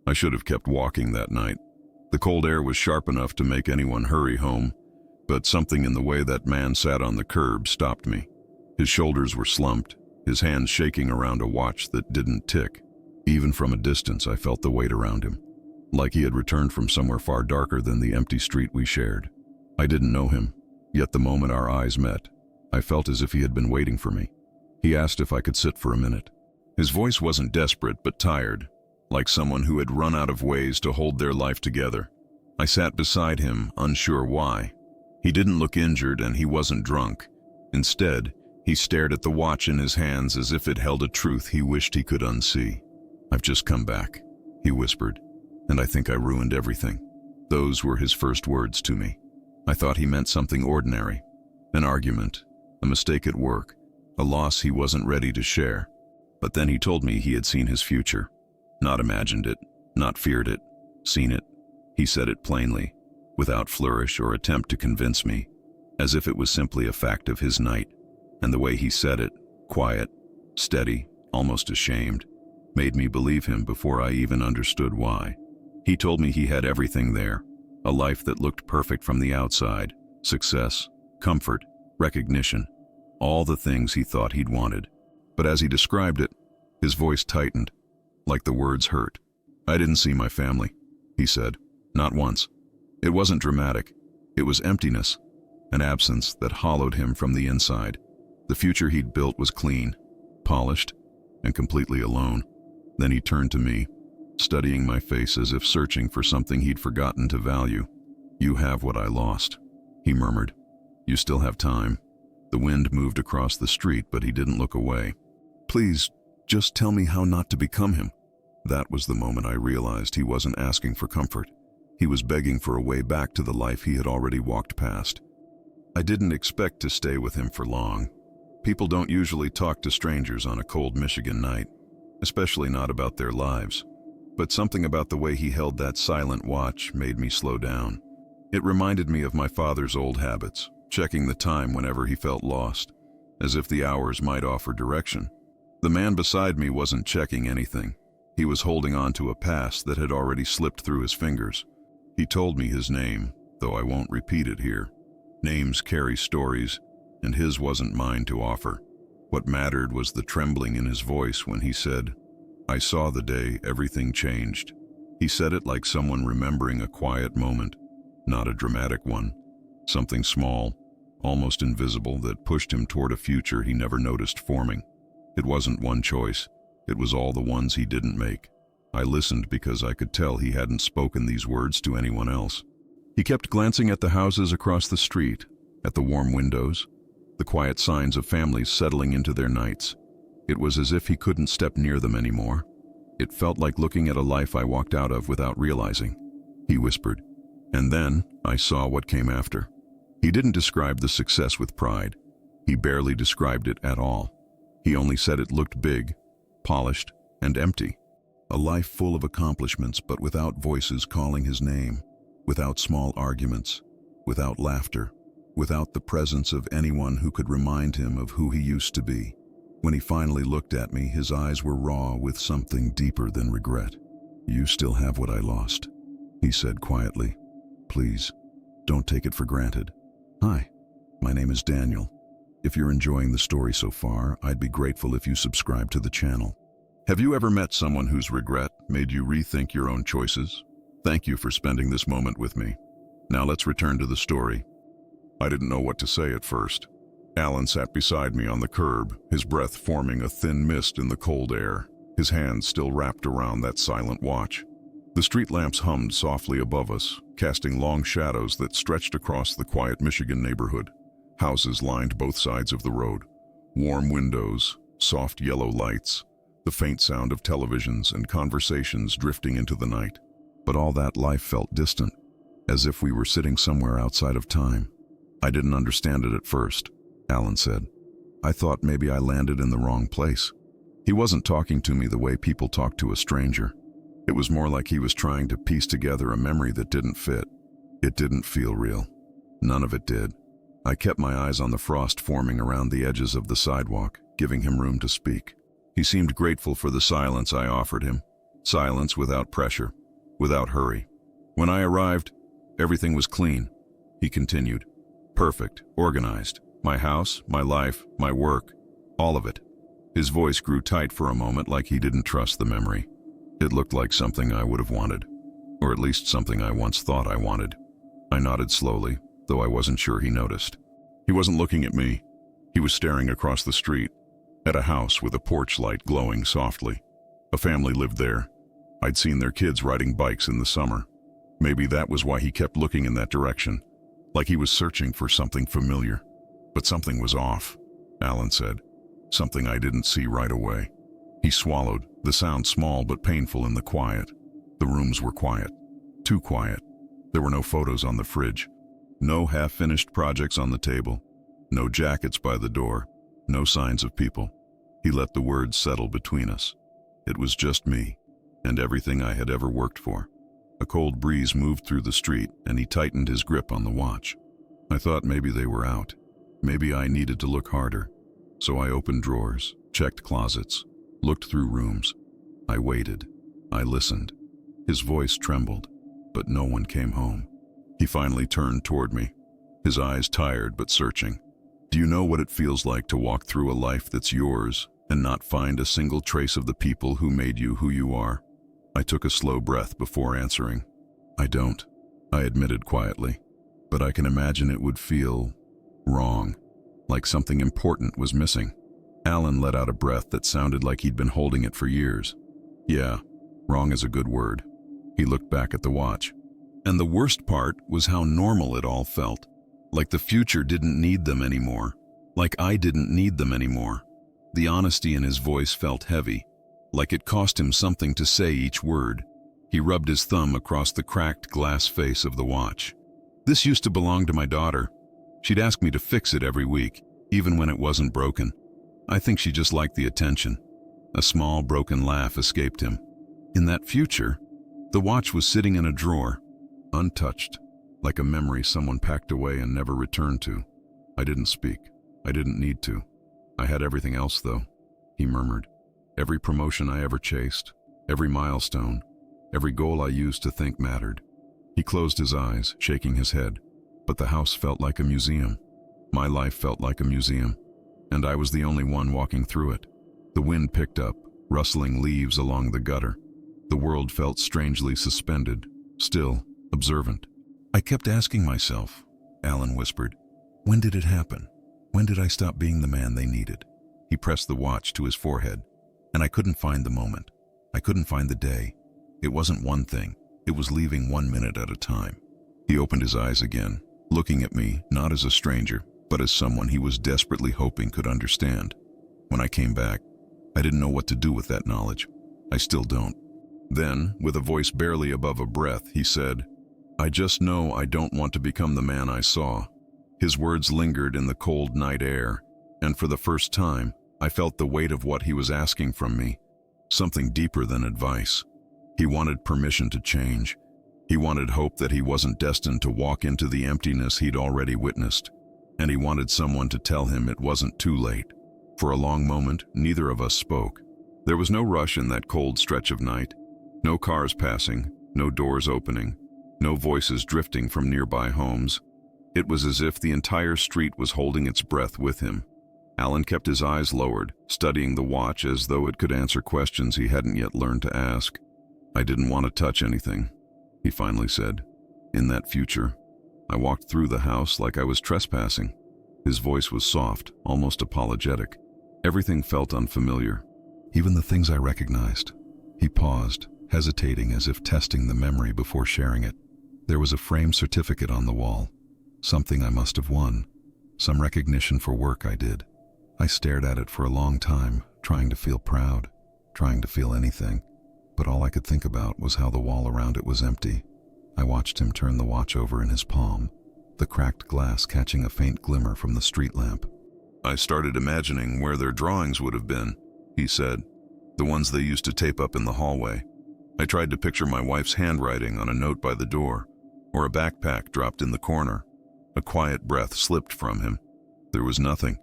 I should have kept walking that night. The cold air was sharp enough to make anyone hurry home, but something in the way that man sat on the curb stopped me. His shoulders were slumped, his hands shaking around a watch that didn't tick. Even from a distance, I felt the weight around him, like he had returned from somewhere far darker than the empty street we shared. I didn't know him, yet the moment our eyes met, I felt as if he had been waiting for me. He asked if I could sit for a minute. His voice wasn't desperate, but tired, like someone who had run out of ways to hold their life together. I sat beside him, unsure why. He didn't look injured and he wasn't drunk. Instead, he stared at the watch in his hands as if it held a truth he wished he could unsee. "I've just come back," he whispered, "and I think I ruined everything." Those were his first words to me. I thought he meant something ordinary, an argument, a mistake at work, a loss he wasn't ready to share. But then he told me he had seen his future. Not imagined it, not feared it, seen it. He said it plainly, without flourish or attempt to convince me, as if it was simply a fact of his night. And the way he said it, quiet, steady, almost ashamed, made me believe him before I even understood why. He told me he had everything there, a life that looked perfect from the outside, success, comfort, recognition, all the things he thought he'd wanted. But as he described it, his voice tightened, like the words hurt. "I didn't see my family," he said. "Not once." It wasn't dramatic. It was emptiness, an absence that hollowed him from the inside. The future he'd built was clean, polished, and completely alone. Then he turned to me, studying my face as if searching for something he'd forgotten to value. "You have what I lost," he murmured. "You still have time." The wind moved across the street, but he didn't look away. "Please, just tell me how not to become him." That was the moment I realized he wasn't asking for comfort. He was begging for a way back to the life he had already walked past. I didn't expect to stay with him for long. People don't usually talk to strangers on a cold Michigan night, especially not about their lives. But something about the way he held that silent watch made me slow down. It reminded me of my father's old habits, checking the time whenever he felt lost, as if the hours might offer direction. The man beside me wasn't checking anything. He was holding on to a past that had already slipped through his fingers. He told me his name, though I won't repeat it here. Names carry stories, and his wasn't mine to offer. What mattered was the trembling in his voice when he said, "I saw the day everything changed." He said it like someone remembering a quiet moment, not a dramatic one. Something small, almost invisible, that pushed him toward a future he never noticed forming. It wasn't one choice. It was all the ones he didn't make. I listened because I could tell he hadn't spoken these words to anyone else. He kept glancing at the houses across the street, at the warm windows, the quiet signs of families settling into their nights. It was as if he couldn't step near them anymore. It felt like looking at a life I walked out of without realizing. He whispered, and then I saw what came after. He didn't describe the success with pride. He barely described it at all. He only said it looked big, polished, and empty. A life full of accomplishments, but without voices calling his name, without small arguments, without laughter, without the presence of anyone who could remind him of who he used to be. When he finally looked at me, his eyes were raw with something deeper than regret. "You still have what I lost," he said quietly. "Please, don't take it for granted." "Hi, my name is Daniel. If you're enjoying the story so far, I'd be grateful if you subscribe to the channel." Have you ever met someone whose regret made you rethink your own choices? Thank you for spending this moment with me. Now let's return to the story. I didn't know what to say at first. Alan sat beside me on the curb, his breath forming a thin mist in the cold air, his hands still wrapped around that silent watch. The street lamps hummed softly above us, casting long shadows that stretched across the quiet Michigan neighborhood. Houses lined both sides of the road. Warm windows, soft yellow lights, the faint sound of televisions and conversations drifting into the night. But all that life felt distant, as if we were sitting somewhere outside of time. "I didn't understand it at first," Alan said. "I thought maybe I landed in the wrong place." He wasn't talking to me the way people talk to a stranger. It was more like he was trying to piece together a memory that didn't fit. It didn't feel real. None of it did. I kept my eyes on the frost forming around the edges of the sidewalk, giving him room to speak. He seemed grateful for the silence I offered him, Silence without pressure, without hurry. When I arrived, everything was clean, he continued. Perfect, organized. My house, my life, my work, all of it. His voice grew tight for a moment, like he didn't trust the memory. It looked like something I would have wanted, or at least something I once thought I wanted. I nodded slowly, though I wasn't sure he noticed. He wasn't looking at me. He was staring across the street, at a house with a porch light glowing softly. A family lived there. I'd seen their kids riding bikes in the summer. Maybe that was why he kept looking in that direction, like he was searching for something familiar. But something was off, Alan said. Something I didn't see right away. He swallowed, the sound small but painful in the quiet. The rooms were quiet. Too quiet. There were no photos on the fridge. No half-finished projects on the table. No jackets by the door. No signs of people. He let the words settle between us. It was just me, and everything I had ever worked for. A cold breeze moved through the street, and he tightened his grip on the watch. I thought maybe they were out. Maybe I needed to look harder. So I opened drawers, checked closets, looked through rooms. I waited. I listened. His voice trembled, but no one came home. He finally turned toward me, his eyes tired but searching. Do you know what it feels like to walk through a life that's yours and not find a single trace of the people who made you who you are? I took a slow breath before answering. I don't, I admitted quietly, but I can imagine it would feel wrong, like something important was missing. Alan let out a breath that sounded like he'd been holding it for years. Yeah, wrong is a good word. He looked back at the watch. And the worst part was how normal it all felt. Like the future didn't need them anymore. Like I didn't need them anymore. The honesty in his voice felt heavy, like it cost him something to say each word. He rubbed his thumb across the cracked glass face of the watch. This used to belong to my daughter. She'd ask me to fix it every week, even when it wasn't broken. I think she just liked the attention. A small, broken laugh escaped him. In that future, the watch was sitting in a drawer, untouched, like a memory someone packed away and never returned to. I didn't speak. I didn't need to. I had everything else, though, he murmured. Every promotion I ever chased, every milestone, every goal I used to think mattered. He closed his eyes, shaking his head, but the house felt like a museum. My life felt like a museum, and I was the only one walking through it. The wind picked up, rustling leaves along the gutter. The world felt strangely suspended, still, observant. I kept asking myself, Alan whispered, when did it happen? When did I stop being the man they needed? He pressed the watch to his forehead, and I couldn't find the moment. I couldn't find the day. It wasn't one thing. It was leaving 1 minute at a time. He opened his eyes again, looking at me not as a stranger, but as someone he was desperately hoping could understand. When I came back, I didn't know what to do with that knowledge. I still don't. Then, with a voice barely above a breath, he said, I just know I don't want to become the man I saw. His words lingered in the cold night air, and for the first time, I felt the weight of what he was asking from me, something deeper than advice. He wanted permission to change. He wanted hope that he wasn't destined to walk into the emptiness he'd already witnessed, and he wanted someone to tell him it wasn't too late. For a long moment, neither of us spoke. There was no rush in that cold stretch of night. No cars passing, no doors opening, no voices drifting from nearby homes. It was as if the entire street was holding its breath with him. Alan kept his eyes lowered, studying the watch as though it could answer questions he hadn't yet learned to ask. I didn't want to touch anything, he finally said. In that future, I walked through the house like I was trespassing. His voice was soft, almost apologetic. Everything felt unfamiliar, even the things I recognized. He paused, hesitating as if testing the memory before sharing it. There was a framed certificate on the wall, something I must have won, some recognition for work I did. I stared at it for a long time, trying to feel proud, trying to feel anything, but all I could think about was how the wall around it was empty. I watched him turn the watch over in his palm, the cracked glass catching a faint glimmer from the street lamp. I started imagining where their drawings would have been, he said, the ones they used to tape up in the hallway. I tried to picture my wife's handwriting on a note by the door, or a backpack dropped in the corner. A quiet breath slipped from him. There was nothing.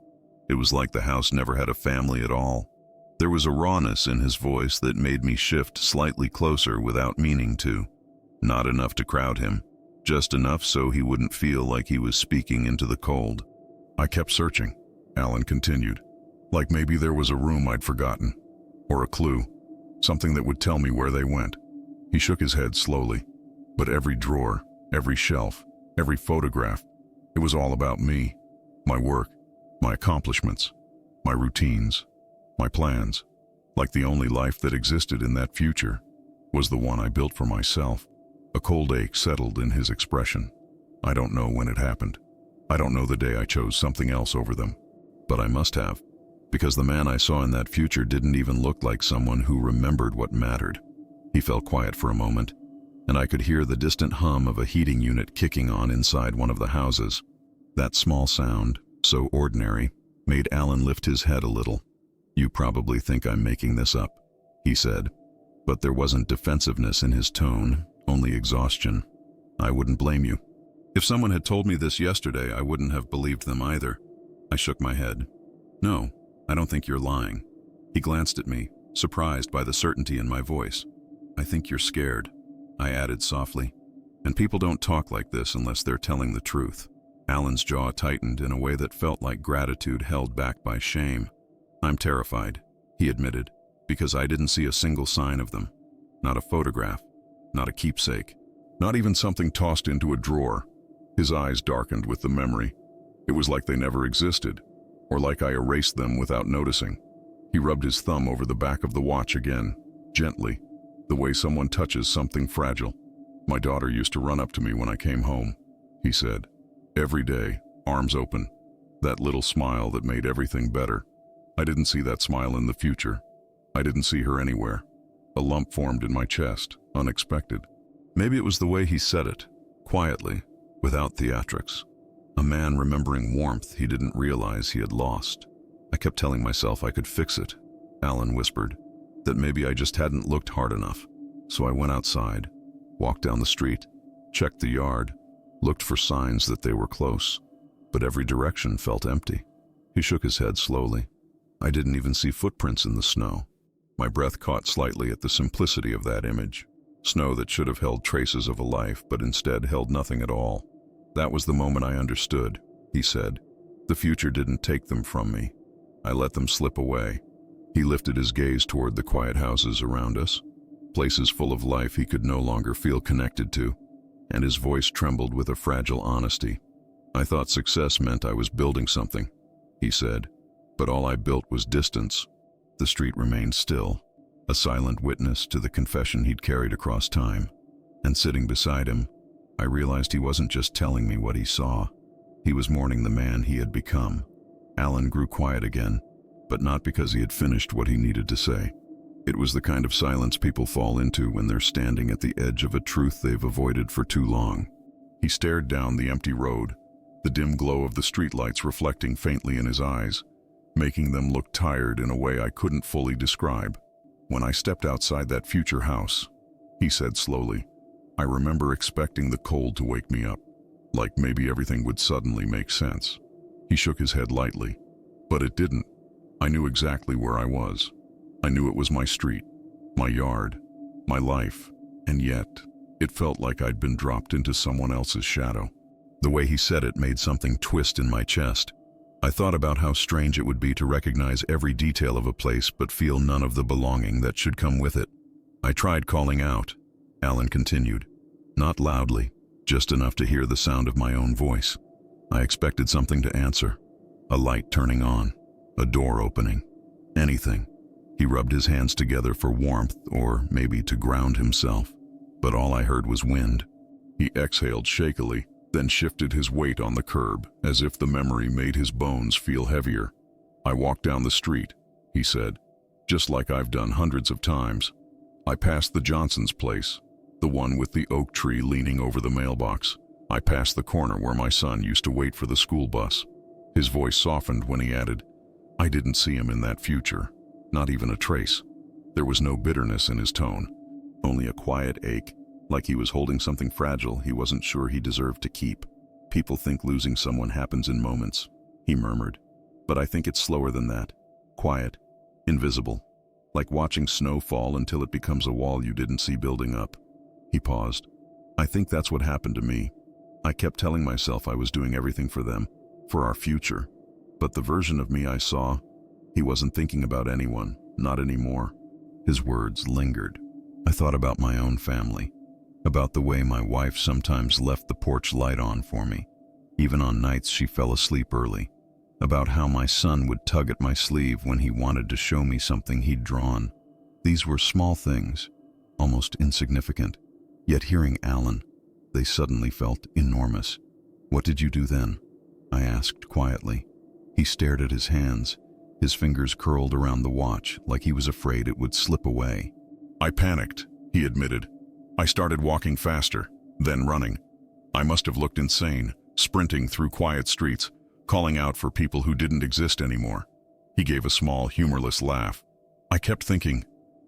It was like the house never had a family at all. There was a rawness in his voice that made me shift slightly closer without meaning to. Not enough to crowd him, just enough so he wouldn't feel like he was speaking into the cold. I kept searching, Alan continued, like maybe there was a room I'd forgotten, or a clue, something that would tell me where they went. He shook his head slowly, but every drawer, every shelf, every photograph, it was all about me, my work, my accomplishments, my routines, my plans, like the only life that existed in that future was the one I built for myself. A cold ache settled in his expression. I don't know when it happened. I don't know the day I chose something else over them. But I must have, because the man I saw in that future didn't even look like someone who remembered what mattered. He fell quiet for a moment, and I could hear the distant hum of a heating unit kicking on inside one of the houses. That small sound, so ordinary, made Alan lift his head a little. "You probably think I'm making this up," he said, but there wasn't defensiveness in his tone, only exhaustion. "I wouldn't blame you. If someone had told me this yesterday, I wouldn't have believed them either." I shook my head. "No, I don't think you're lying." He glanced at me, surprised by the certainty in my voice. "I think you're scared," I added softly. "And people don't talk like this unless they're telling the truth." Alan's jaw tightened in a way that felt like gratitude held back by shame. "I'm terrified," he admitted, "because I didn't see a single sign of them. Not a photograph, not a keepsake, not even something tossed into a drawer." His eyes darkened with the memory. It was like they never existed, or like I erased them without noticing. He rubbed his thumb over the back of the watch again, gently, the way someone touches something fragile. "My daughter used to run up to me when I came home," he said. "Every day, arms open. That little smile that made everything better. I didn't see that smile in the future. I didn't see her anywhere. A lump formed in my chest, unexpected." Maybe it was the way he said it, quietly, without theatrics. A man remembering warmth he didn't realize he had lost. I kept telling myself I could fix it, Alan whispered, that maybe I just hadn't looked hard enough. So I went outside, walked down the street, checked the yard, looked for signs that they were close, but every direction felt empty. He shook his head slowly. I didn't even see footprints in the snow. My breath caught slightly at the simplicity of that image. Snow that should have held traces of a life, but instead held nothing at all. "That was the moment I understood," he said. "The future didn't take them from me. I let them slip away." He lifted his gaze toward the quiet houses around us, places full of life he could no longer feel connected to, and his voice trembled with a fragile honesty. "I thought success meant I was building something," he said, "but all I built was distance." The street remained still, a silent witness to the confession he'd carried across time. And sitting beside him, I realized he wasn't just telling me what he saw. He was mourning the man he had become. Alan grew quiet again, but not because he had finished what he needed to say. It was the kind of silence people fall into when they're standing at the edge of a truth they've avoided for too long. He stared down the empty road, the dim glow of the streetlights reflecting faintly in his eyes, making them look tired in a way I couldn't fully describe. "When I stepped outside that future house," he said slowly, "I remember expecting the cold to wake me up, like maybe everything would suddenly make sense." He shook his head lightly, but it didn't. I knew exactly where I was. I knew it was my street, my yard, my life, and yet it felt like I'd been dropped into someone else's shadow. The way he said it made something twist in my chest. I thought about how strange it would be to recognize every detail of a place but feel none of the belonging that should come with it. "I tried calling out," Alan continued. "Not loudly, just enough to hear the sound of my own voice. I expected something to answer. A light turning on, a door opening, anything." He rubbed his hands together for warmth or maybe to ground himself, but all I heard was wind. He exhaled shakily, then shifted his weight on the curb, as if the memory made his bones feel heavier. "I walked down the street," he said, "just like I've done hundreds of times. I passed the Johnson's place, the one with the oak tree leaning over the mailbox. I passed the corner where my son used to wait for the school bus." His voice softened when he added, "I didn't see him in that future, not even a trace." There was no bitterness in his tone, only a quiet ache, like he was holding something fragile he wasn't sure he deserved to keep. "People think losing someone happens in moments," he murmured, "but I think it's slower than that. Quiet, invisible, like watching snow fall until it becomes a wall you didn't see building up. He paused. I think that's what happened to me. I kept telling myself I was doing everything for them, for our future. But the version of me I saw, he wasn't thinking about anyone, not anymore. His words lingered. I thought about my own family, about the way my wife sometimes left the porch light on for me, even on nights she fell asleep early, about how my son would tug at my sleeve when he wanted to show me something he'd drawn. These were small things, almost insignificant, yet hearing Alan, they suddenly felt enormous. What did you do then? I asked quietly. He stared at his hands, his fingers curled around the watch like he was afraid it would slip away. I panicked, he admitted. I started walking faster, then running. I must have looked insane, sprinting through quiet streets, calling out for people who didn't exist anymore. He gave a small, humorless laugh. I kept thinking,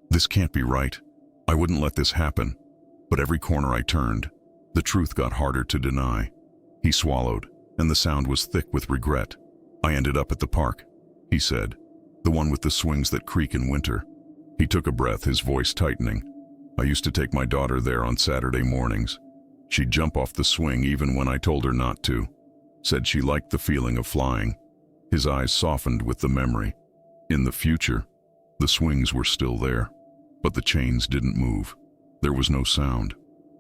this can't be right. I wouldn't let this happen. But every corner I turned, the truth got harder to deny. He swallowed, and the sound was thick with regret. I ended up at the park, he said, the one with the swings that creak in winter. He took a breath, his voice tightening. I used to take my daughter there on Saturday mornings. She'd jump off the swing even when I told her not to. Said she liked the feeling of flying. His eyes softened with the memory. In the future, the swings were still there, but the chains didn't move. There was no sound.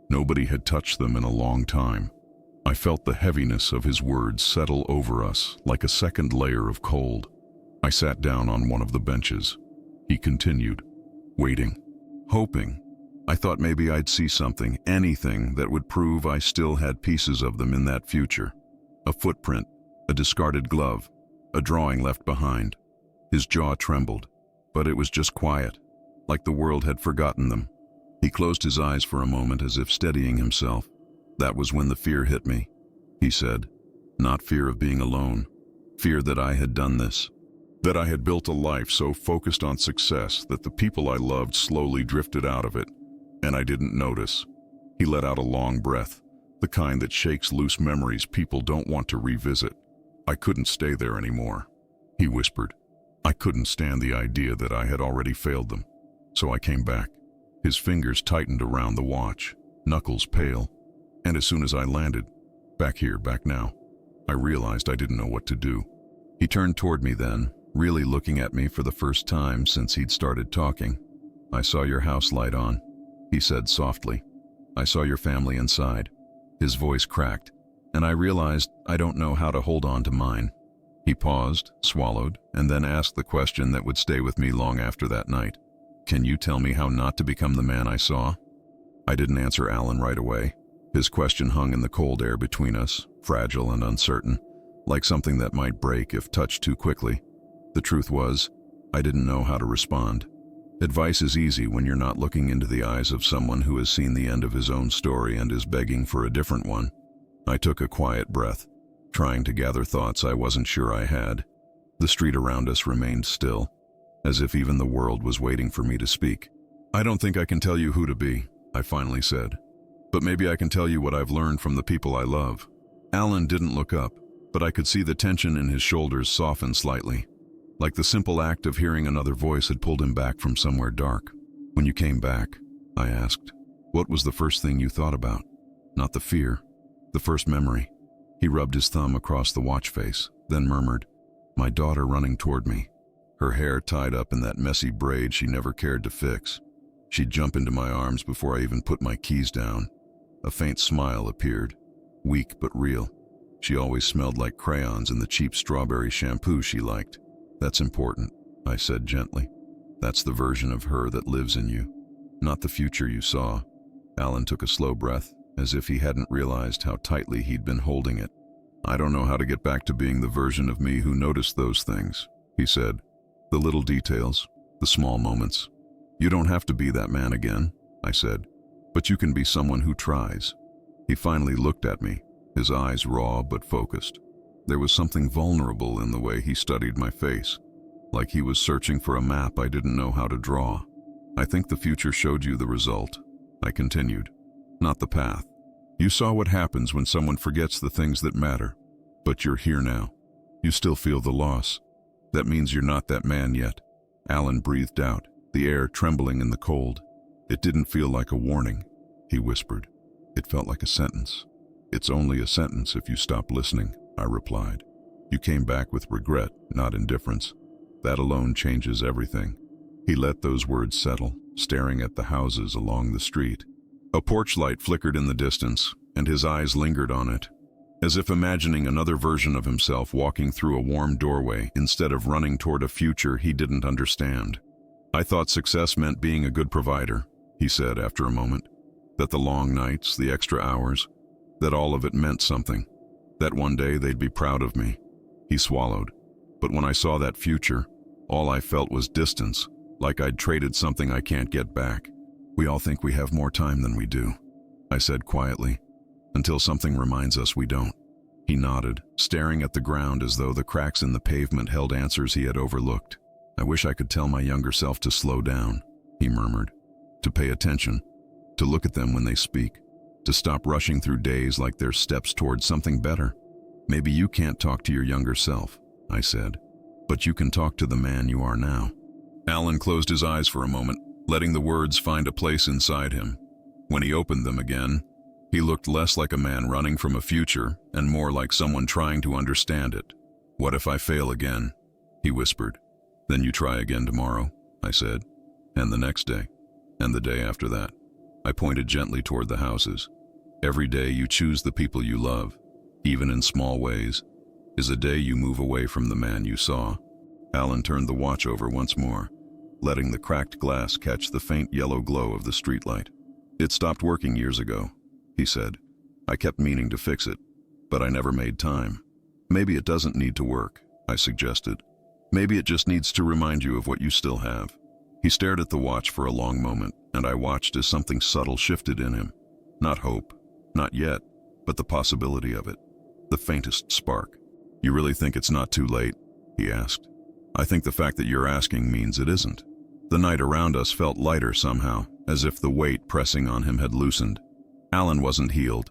Nobody had touched them in a long time. I felt the heaviness of his words settle over us like a second layer of cold. I sat down on one of the benches. He continued, waiting, hoping. I thought maybe I'd see something, anything that would prove I still had pieces of them in that future. A footprint, a discarded glove, a drawing left behind. His jaw trembled, but it was just quiet, like the world had forgotten them. He closed his eyes for a moment as if steadying himself. That was when the fear hit me, he said. Not fear of being alone, fear that I had done this, that I had built a life so focused on success that the people I loved slowly drifted out of it, and I didn't notice. He let out a long breath, the kind that shakes loose memories people don't want to revisit. I couldn't stay there anymore, he whispered. I couldn't stand the idea that I had already failed them. So I came back. His fingers tightened around the watch, knuckles pale. And as soon as I landed, back here, back now, I realized I didn't know what to do. He turned toward me then, really looking at me for the first time since he'd started talking. I saw your house light on, he said softly. I saw your family inside. His voice cracked, and I realized I don't know how to hold on to mine. He paused, swallowed, and then asked the question that would stay with me long after that night. Can you tell me how not to become the man I saw? I didn't answer Alan right away. His question hung in the cold air between us, fragile and uncertain, like something that might break if touched too quickly. The truth was, I didn't know how to respond. Advice is easy when you're not looking into the eyes of someone who has seen the end of his own story and is begging for a different one. I took a quiet breath, trying to gather thoughts I wasn't sure I had. The street around us remained still, as if even the world was waiting for me to speak. I don't think I can tell you who to be, I finally said. But maybe I can tell you what I've learned from the people I love. Alan didn't look up, but I could see the tension in his shoulders soften slightly, like the simple act of hearing another voice had pulled him back from somewhere dark. When you came back, I asked, what was the first thing you thought about? Not the fear, the first memory. He rubbed his thumb across the watch face, then murmured, my daughter running toward me, her hair tied up in that messy braid she never cared to fix. She'd jump into my arms before I even put my keys down. A faint smile appeared, weak but real. She always smelled like crayons and the cheap strawberry shampoo she liked. That's important, I said gently. That's the version of her that lives in you, not the future you saw. Alan took a slow breath, as if he hadn't realized how tightly he'd been holding it. I don't know how to get back to being the version of me who noticed those things, he said. The little details, the small moments. You don't have to be that man again, I said, but you can be someone who tries. He finally looked at me, his eyes raw but focused. There was something vulnerable in the way he studied my face, like he was searching for a map I didn't know how to draw. I think the future showed you the result, I continued, not the path. You saw what happens when someone forgets the things that matter, but you're here now. You still feel the loss. That means you're not that man yet. Alan breathed out, the air trembling in the cold. "It didn't feel like a warning," he whispered. "It felt like a sentence." "It's only a sentence if you stop listening," I replied. "You came back with regret, not indifference. That alone changes everything." He let those words settle, staring at the houses along the street. A porch light flickered in the distance, and his eyes lingered on it, as if imagining another version of himself walking through a warm doorway instead of running toward a future he didn't understand. "I thought success meant being a good provider," he said after a moment. "That the long nights, the extra hours, that all of it meant something. That one day they'd be proud of me." He swallowed. "But when I saw that future, all I felt was distance, like I'd traded something I can't get back." "We all think we have more time than we do," I said quietly, "until something reminds us we don't." He nodded, staring at the ground as though the cracks in the pavement held answers he had overlooked. "I wish I could tell my younger self to slow down," he murmured, "to pay attention, to look at them when they speak, to stop rushing through days like they're steps towards something better." "Maybe you can't talk to your younger self," I said, "but you can talk to the man you are now." Alan closed his eyes for a moment, letting the words find a place inside him. When he opened them again, he looked less like a man running from a future and more like someone trying to understand it. "What if I fail again?" he whispered. "Then you try again tomorrow," I said, "and the next day, and the day after that." I pointed gently toward the houses. "Every day you choose the people you love, even in small ways, is a day you move away from the man you saw." Alan turned the watch over once more, letting the cracked glass catch the faint yellow glow of the streetlight. "It stopped working years ago," he said. "I kept meaning to fix it, but I never made time." "Maybe it doesn't need to work," I suggested. "Maybe it just needs to remind you of what you still have." He stared at the watch for a long moment, and I watched as something subtle shifted in him. Not hope, not yet, but the possibility of it. The faintest spark. "You really think it's not too late?" he asked. "I think the fact that you're asking means it isn't." The night around us felt lighter somehow, as if the weight pressing on him had loosened. Alan wasn't healed.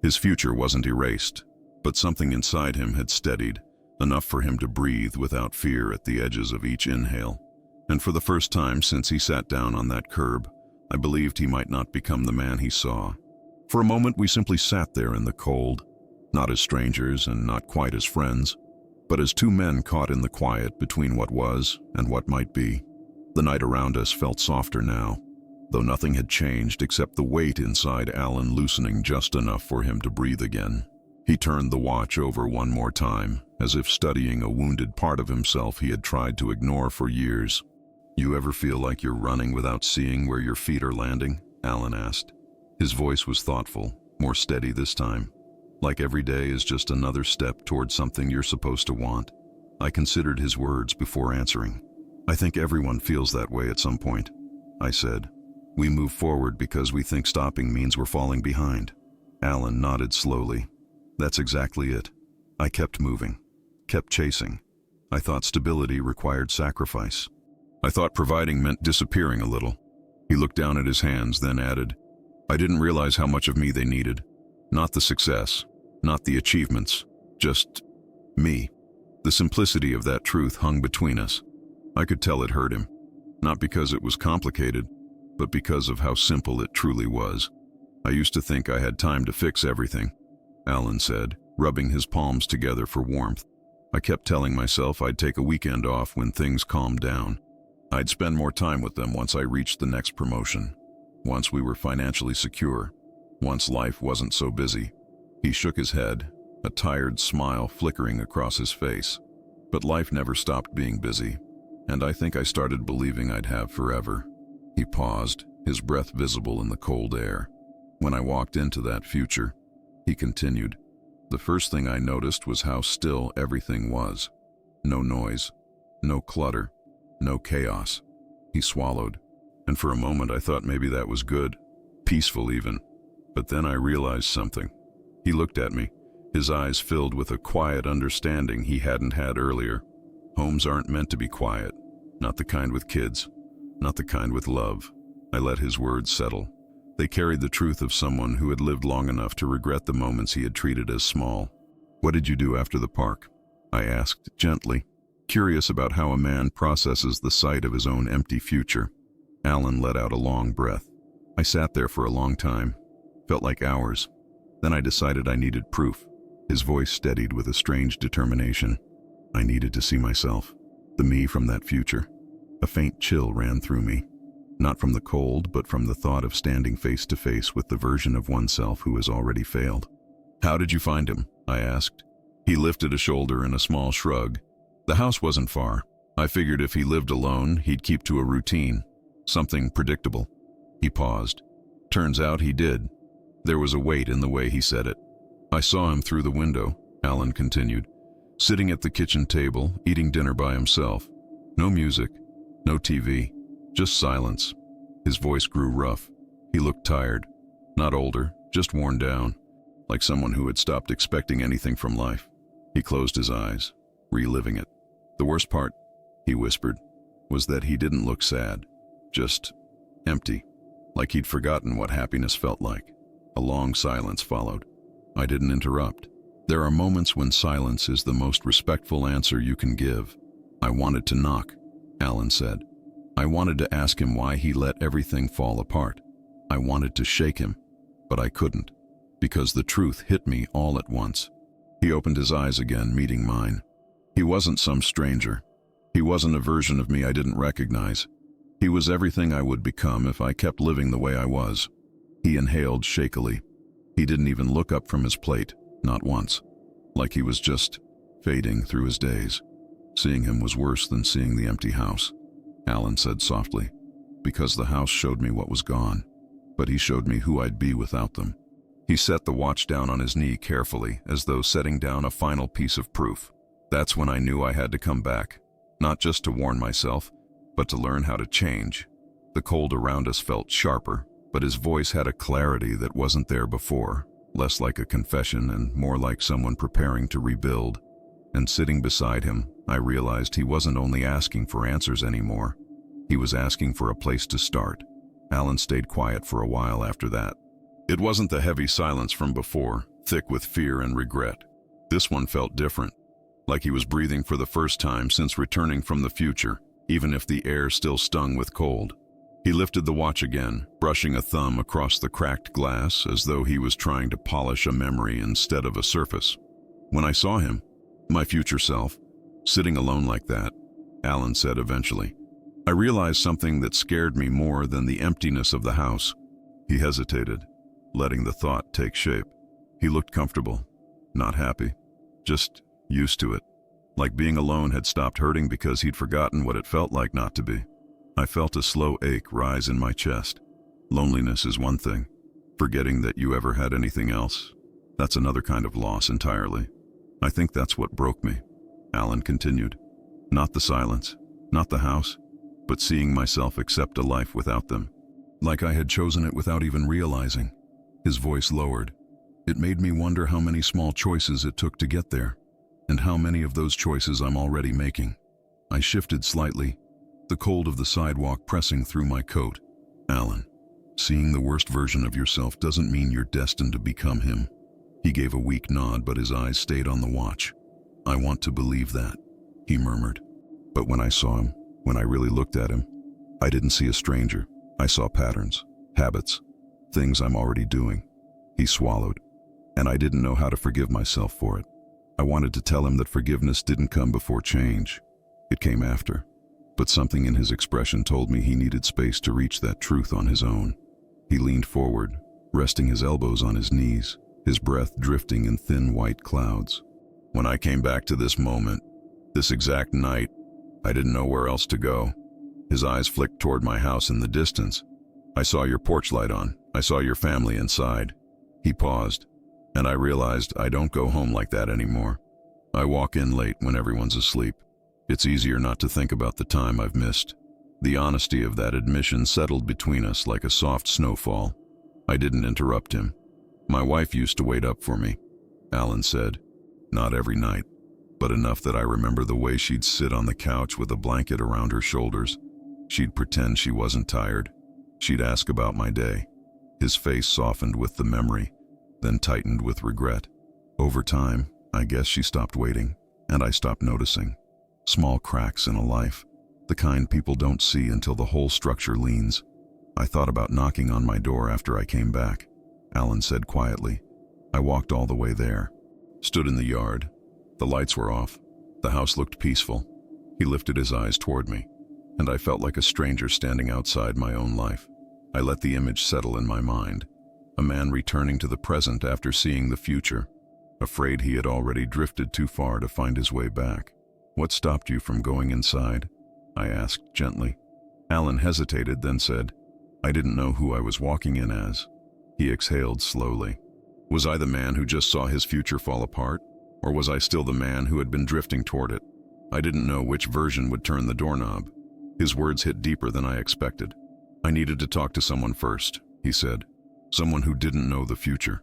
His future wasn't erased, but something inside him had steadied, enough for him to breathe without fear at the edges of each inhale. And for the first time since he sat down on that curb, I believed he might not become the man he saw. For a moment we simply sat there in the cold, not as strangers and not quite as friends, but as two men caught in the quiet between what was and what might be. The night around us felt softer now, though nothing had changed except the weight inside Alan loosening just enough for him to breathe again. He turned the watch over one more time, as if studying a wounded part of himself he had tried to ignore for years. "You ever feel like you're running without seeing where your feet are landing?" Alan asked. His voice was thoughtful, more steady this time. "Like every day is just another step toward something you're supposed to want?" I considered his words before answering. "I think everyone feels that way at some point," I said. "We move forward because we think stopping means we're falling behind." Alan nodded slowly. "That's exactly it. I kept moving, kept chasing. I thought stability required sacrifice. I thought providing meant disappearing a little." He looked down at his hands, then added, "I didn't realize how much of me they needed. Not the success, not the achievements, just me." The simplicity of that truth hung between us. I could tell it hurt him, not because it was complicated, but because of how simple it truly was. "I used to think I had time to fix everything," Alan said, rubbing his palms together for warmth. "I kept telling myself I'd take a weekend off when things calmed down. I'd spend more time with them once I reached the next promotion, once we were financially secure, once life wasn't so busy." He shook his head, a tired smile flickering across his face. "But life never stopped being busy, and I think I started believing I'd have forever." He paused, his breath visible in the cold air. "When I walked into that future," he continued, "the first thing I noticed was how still everything was. No noise, no clutter, no chaos." He swallowed, and for a moment I thought maybe that was good, peaceful even. But then I realized something. He looked at me, his eyes filled with a quiet understanding he hadn't had earlier. Homes aren't meant to be quiet, not the kind with kids, not the kind with love. I let his words settle. They carried the truth of someone who had lived long enough to regret the moments he had treated as small. "What did you do after the park?" I asked gently, curious about how a man processes the sight of his own empty future. Alan let out a long breath. I sat there for a long time. Felt like hours. Then I decided I needed proof. His voice steadied with a strange determination. I needed to see myself. The me from that future. A faint chill ran through me. Not from the cold, but from the thought of standing face to face with the version of oneself who has already failed. "How did you find him?" I asked. He lifted a shoulder in a small shrug. "The house wasn't far. I figured if he lived alone, he'd keep to a routine. Something predictable." He paused. "Turns out he did." There was a weight in the way he said it. "I saw him through the window," Alan continued, "sitting at the kitchen table, eating dinner by himself. No music, no TV, just silence." His voice grew rough. He looked tired. Not older, just worn down, like someone who had stopped expecting anything from life. He closed his eyes, reliving it. "The worst part," he whispered, "was that he didn't look sad. Just empty, like he'd forgotten what happiness felt like." A long silence followed. I didn't interrupt. There are moments when silence is the most respectful answer you can give. "I wanted to knock," Alan said. "I wanted to ask him why he let everything fall apart. I wanted to shake him, but I couldn't, because the truth hit me all at once." He opened his eyes again, meeting mine. He wasn't some stranger. He wasn't a version of me I didn't recognize. He was everything I would become if I kept living the way I was. He inhaled shakily. He didn't even look up from his plate, not once, like he was just fading through his days. Seeing him was worse than seeing the empty house, Alan said softly, because the house showed me what was gone, but he showed me who I'd be without them. He set the watch down on his knee carefully, as though setting down a final piece of proof. That's when I knew I had to come back, not just to warn myself, but to learn how to change. The cold around us felt sharper, but his voice had a clarity that wasn't there before, less like a confession and more like someone preparing to rebuild. And sitting beside him, I realized he wasn't only asking for answers anymore. He was asking for a place to start. Alan stayed quiet for a while after that. It wasn't the heavy silence from before, thick with fear and regret. This one felt different, like he was breathing for the first time since returning from the future, even if the air still stung with cold. He lifted the watch again, brushing a thumb across the cracked glass as though he was trying to polish a memory instead of a surface. When I saw him, my future self, sitting alone like that, Alan said eventually, I realized something that scared me more than the emptiness of the house. He hesitated, letting the thought take shape. He looked comfortable, not happy, just used to it, like being alone had stopped hurting because he'd forgotten what it felt like not to be. I felt a slow ache rise in my chest. Loneliness is one thing. Forgetting that you ever had anything else, that's another kind of loss entirely. I think that's what broke me, Alan continued. Not the silence, not the house, but seeing myself accept a life without them. Like I had chosen it without even realizing. His voice lowered. It made me wonder how many small choices it took to get there, and how many of those choices I'm already making. I shifted slightly, the cold of the sidewalk pressing through my coat. Alan, seeing the worst version of yourself doesn't mean you're destined to become him. He gave a weak nod, but his eyes stayed on the watch. I want to believe that, he murmured. But when I saw him, when I really looked at him, I didn't see a stranger. I saw patterns, habits, things I'm already doing. He swallowed, and I didn't know how to forgive myself for it. I wanted to tell him that forgiveness didn't come before change. It came after. But something in his expression told me he needed space to reach that truth on his own. He leaned forward, resting his elbows on his knees, his breath drifting in thin white clouds. When I came back to this moment, this exact night, I didn't know where else to go. His eyes flicked toward my house in the distance. I saw your porch light on. I saw your family inside. He paused, and I realized I don't go home like that anymore. I walk in late when everyone's asleep. It's easier not to think about the time I've missed. The honesty of that admission settled between us like a soft snowfall. I didn't interrupt him. My wife used to wait up for me, Alan said. Not every night, but enough that I remember the way she'd sit on the couch with a blanket around her shoulders. She'd pretend she wasn't tired. She'd ask about my day. His face softened with the memory, then tightened with regret. Over time, I guess she stopped waiting, and I stopped noticing. Small cracks in a life, The kind people don't see until the whole structure leans. I thought about knocking on my door after I came back, Alan said quietly. I walked all the way there. Stood in the yard. The lights were off. The house looked peaceful. He lifted his eyes toward me, and I felt like a stranger standing outside my own life. I let the image settle in my mind. A man returning to the present after seeing the future, afraid he had already drifted too far to find his way back. What stopped you from going inside? I asked gently. Alan hesitated, then said, I didn't know who I was walking in as. He exhaled slowly. Was I the man who just saw his future fall apart? Or was I still the man who had been drifting toward it? I didn't know which version would turn the doorknob. His words hit deeper than I expected. I needed to talk to someone first, he said. Someone who didn't know the future.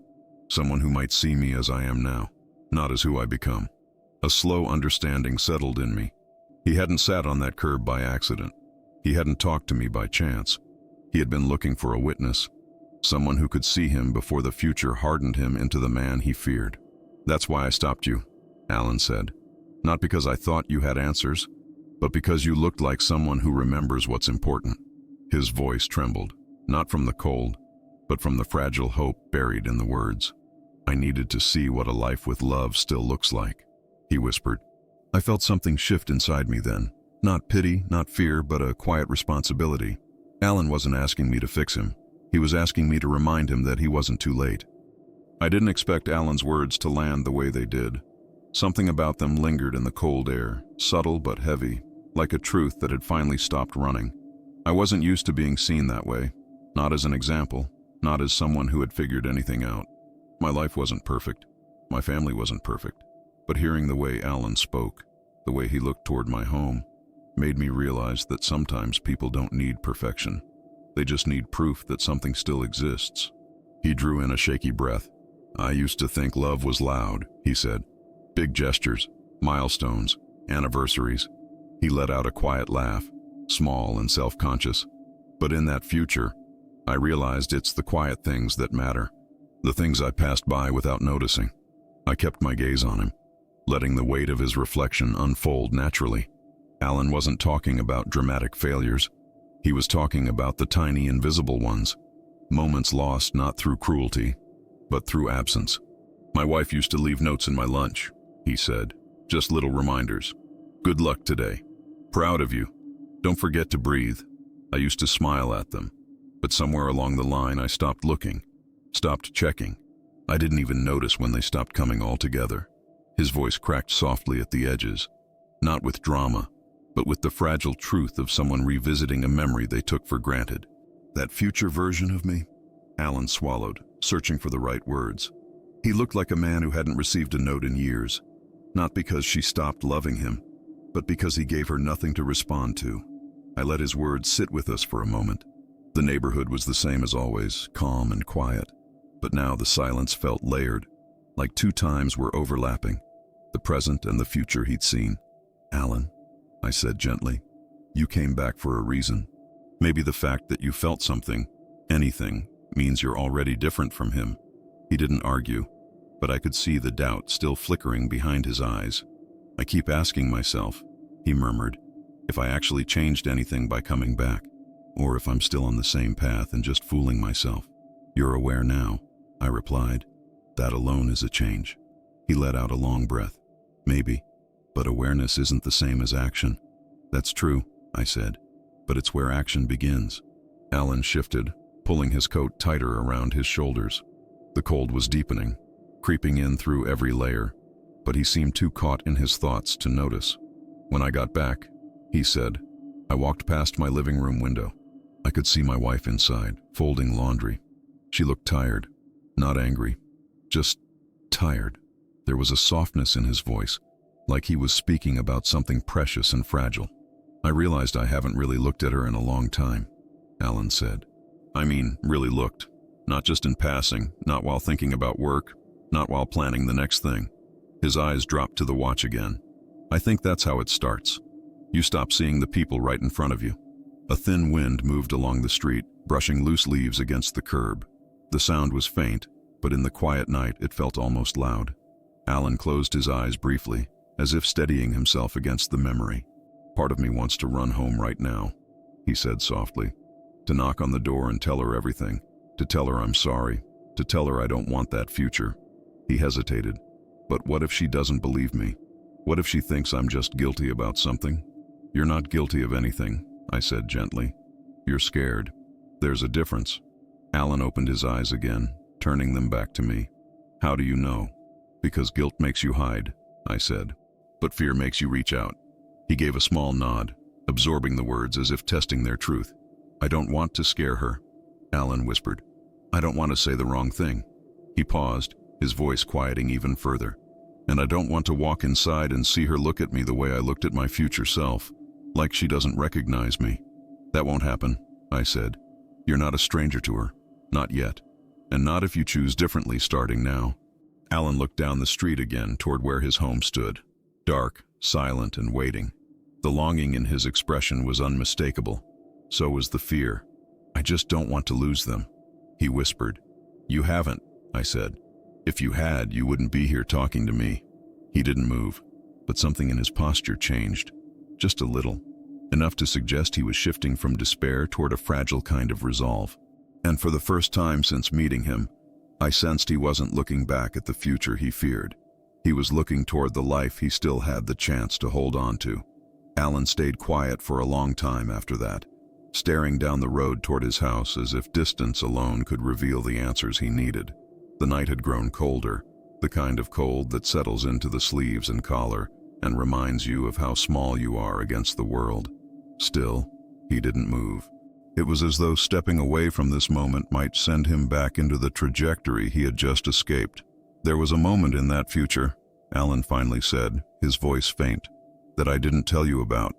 Someone who might see me as I am now, not as who I become. A slow understanding settled in me. He hadn't sat on that curb by accident. He hadn't talked to me by chance. He had been looking for a witness, someone who could see him before the future hardened him into the man he feared. That's why I stopped you, Alan said. Not because I thought you had answers, but because you looked like someone who remembers what's important. His voice trembled, not from the cold, but from the fragile hope buried in the words. I needed to see what a life with love still looks like, he whispered. I felt something shift inside me then. Not pity, not fear, but a quiet responsibility. Alan wasn't asking me to fix him. He was asking me to remind him that he wasn't too late. I didn't expect Alan's words to land the way they did. Something about them lingered in the cold air, subtle but heavy, like a truth that had finally stopped running. I wasn't used to being seen that way, not as an example, not as someone who had figured anything out. My life wasn't perfect. My family wasn't perfect. But hearing the way Alan spoke, the way he looked toward my home, made me realize that sometimes people don't need perfection. They just need proof that something still exists. He drew in a shaky breath. I used to think love was loud, he said. Big gestures, milestones, anniversaries. He let out a quiet laugh, small and self-conscious. But in that future, I realized it's the quiet things that matter, the things I passed by without noticing. I kept my gaze on him, letting the weight of his reflection unfold naturally. Alan wasn't talking about dramatic failures. He was talking about the tiny invisible ones, moments lost not through cruelty, but through absence. My wife used to leave notes in my lunch, he said, just little reminders. Good luck today. Proud of you. Don't forget to breathe. I used to smile at them, but somewhere along the line I stopped looking, stopped checking. I didn't even notice when they stopped coming altogether. His voice cracked softly at the edges, not with drama, but with the fragile truth of someone revisiting a memory they took for granted. That future version of me? Alan swallowed, searching for the right words. He looked like a man who hadn't received a note in years, not because she stopped loving him, but because he gave her nothing to respond to. I let his words sit with us for a moment. The neighborhood was the same as always, calm and quiet, but now the silence felt layered, like two times were overlapping, the present and the future he'd seen. Alan, I said gently, you came back for a reason. Maybe the fact that you felt something, anything, means you're already different from him. He didn't argue, but I could see the doubt still flickering behind his eyes. I keep asking myself, he murmured, if I actually changed anything by coming back, or if I'm still on the same path and just fooling myself. You're aware now, I replied. That alone is a change. He let out a long breath. Maybe, but awareness isn't the same as action. That's true, I said, but it's where action begins. Alan shifted, pulling his coat tighter around his shoulders. The cold was deepening, creeping in through every layer, but he seemed too caught in his thoughts to notice. When I got back, he said, I walked past my living room window. I could see my wife inside, folding laundry. She looked tired, not angry, just tired. There was a softness in his voice, like he was speaking about something precious and fragile. I realized I haven't really looked at her in a long time, Alan said. I mean, really looked. Not just in passing, not while thinking about work, not while planning the next thing. His eyes dropped to the watch again. I think that's how it starts. You stop seeing the people right in front of you. A thin wind moved along the street, brushing loose leaves against the curb. The sound was faint, but in the quiet night it felt almost loud. Alan closed his eyes briefly, as if steadying himself against the memory. Part of me wants to run home right now, he said softly, to knock on the door and tell her everything, to tell her I'm sorry, to tell her I don't want that future. He hesitated. But what if she doesn't believe me? What if she thinks I'm just guilty about something? You're not guilty of anything, I said gently. You're scared. There's a difference. Alan opened his eyes again, turning them back to me. How do you know? Because guilt makes you hide, I said. But fear makes you reach out. He gave a small nod, absorbing the words as if testing their truth. I don't want to scare her, Alan whispered. I don't want to say the wrong thing. He paused, his voice quieting even further. And I don't want to walk inside and see her look at me the way I looked at my future self, like she doesn't recognize me. That won't happen, I said. You're not a stranger to her, not yet. And not if you choose differently starting now. Alan looked down the street again toward where his home stood, dark, silent, and waiting. The longing in his expression was unmistakable. So was the fear. I just don't want to lose them, he whispered. You haven't, I said. If you had, you wouldn't be here talking to me. He didn't move, but something in his posture changed. Just a little. Enough to suggest he was shifting from despair toward a fragile kind of resolve. And for the first time since meeting him, I sensed he wasn't looking back at the future he feared. He was looking toward the life he still had the chance to hold on to. Alan stayed quiet for a long time after that, staring down the road toward his house as if distance alone could reveal the answers he needed. The night had grown colder, the kind of cold that settles into the sleeves and collar and reminds you of how small you are against the world. Still, he didn't move. It was as though stepping away from this moment might send him back into the trajectory he had just escaped. There was a moment in that future, Alan finally said, his voice faint, that I didn't tell you about.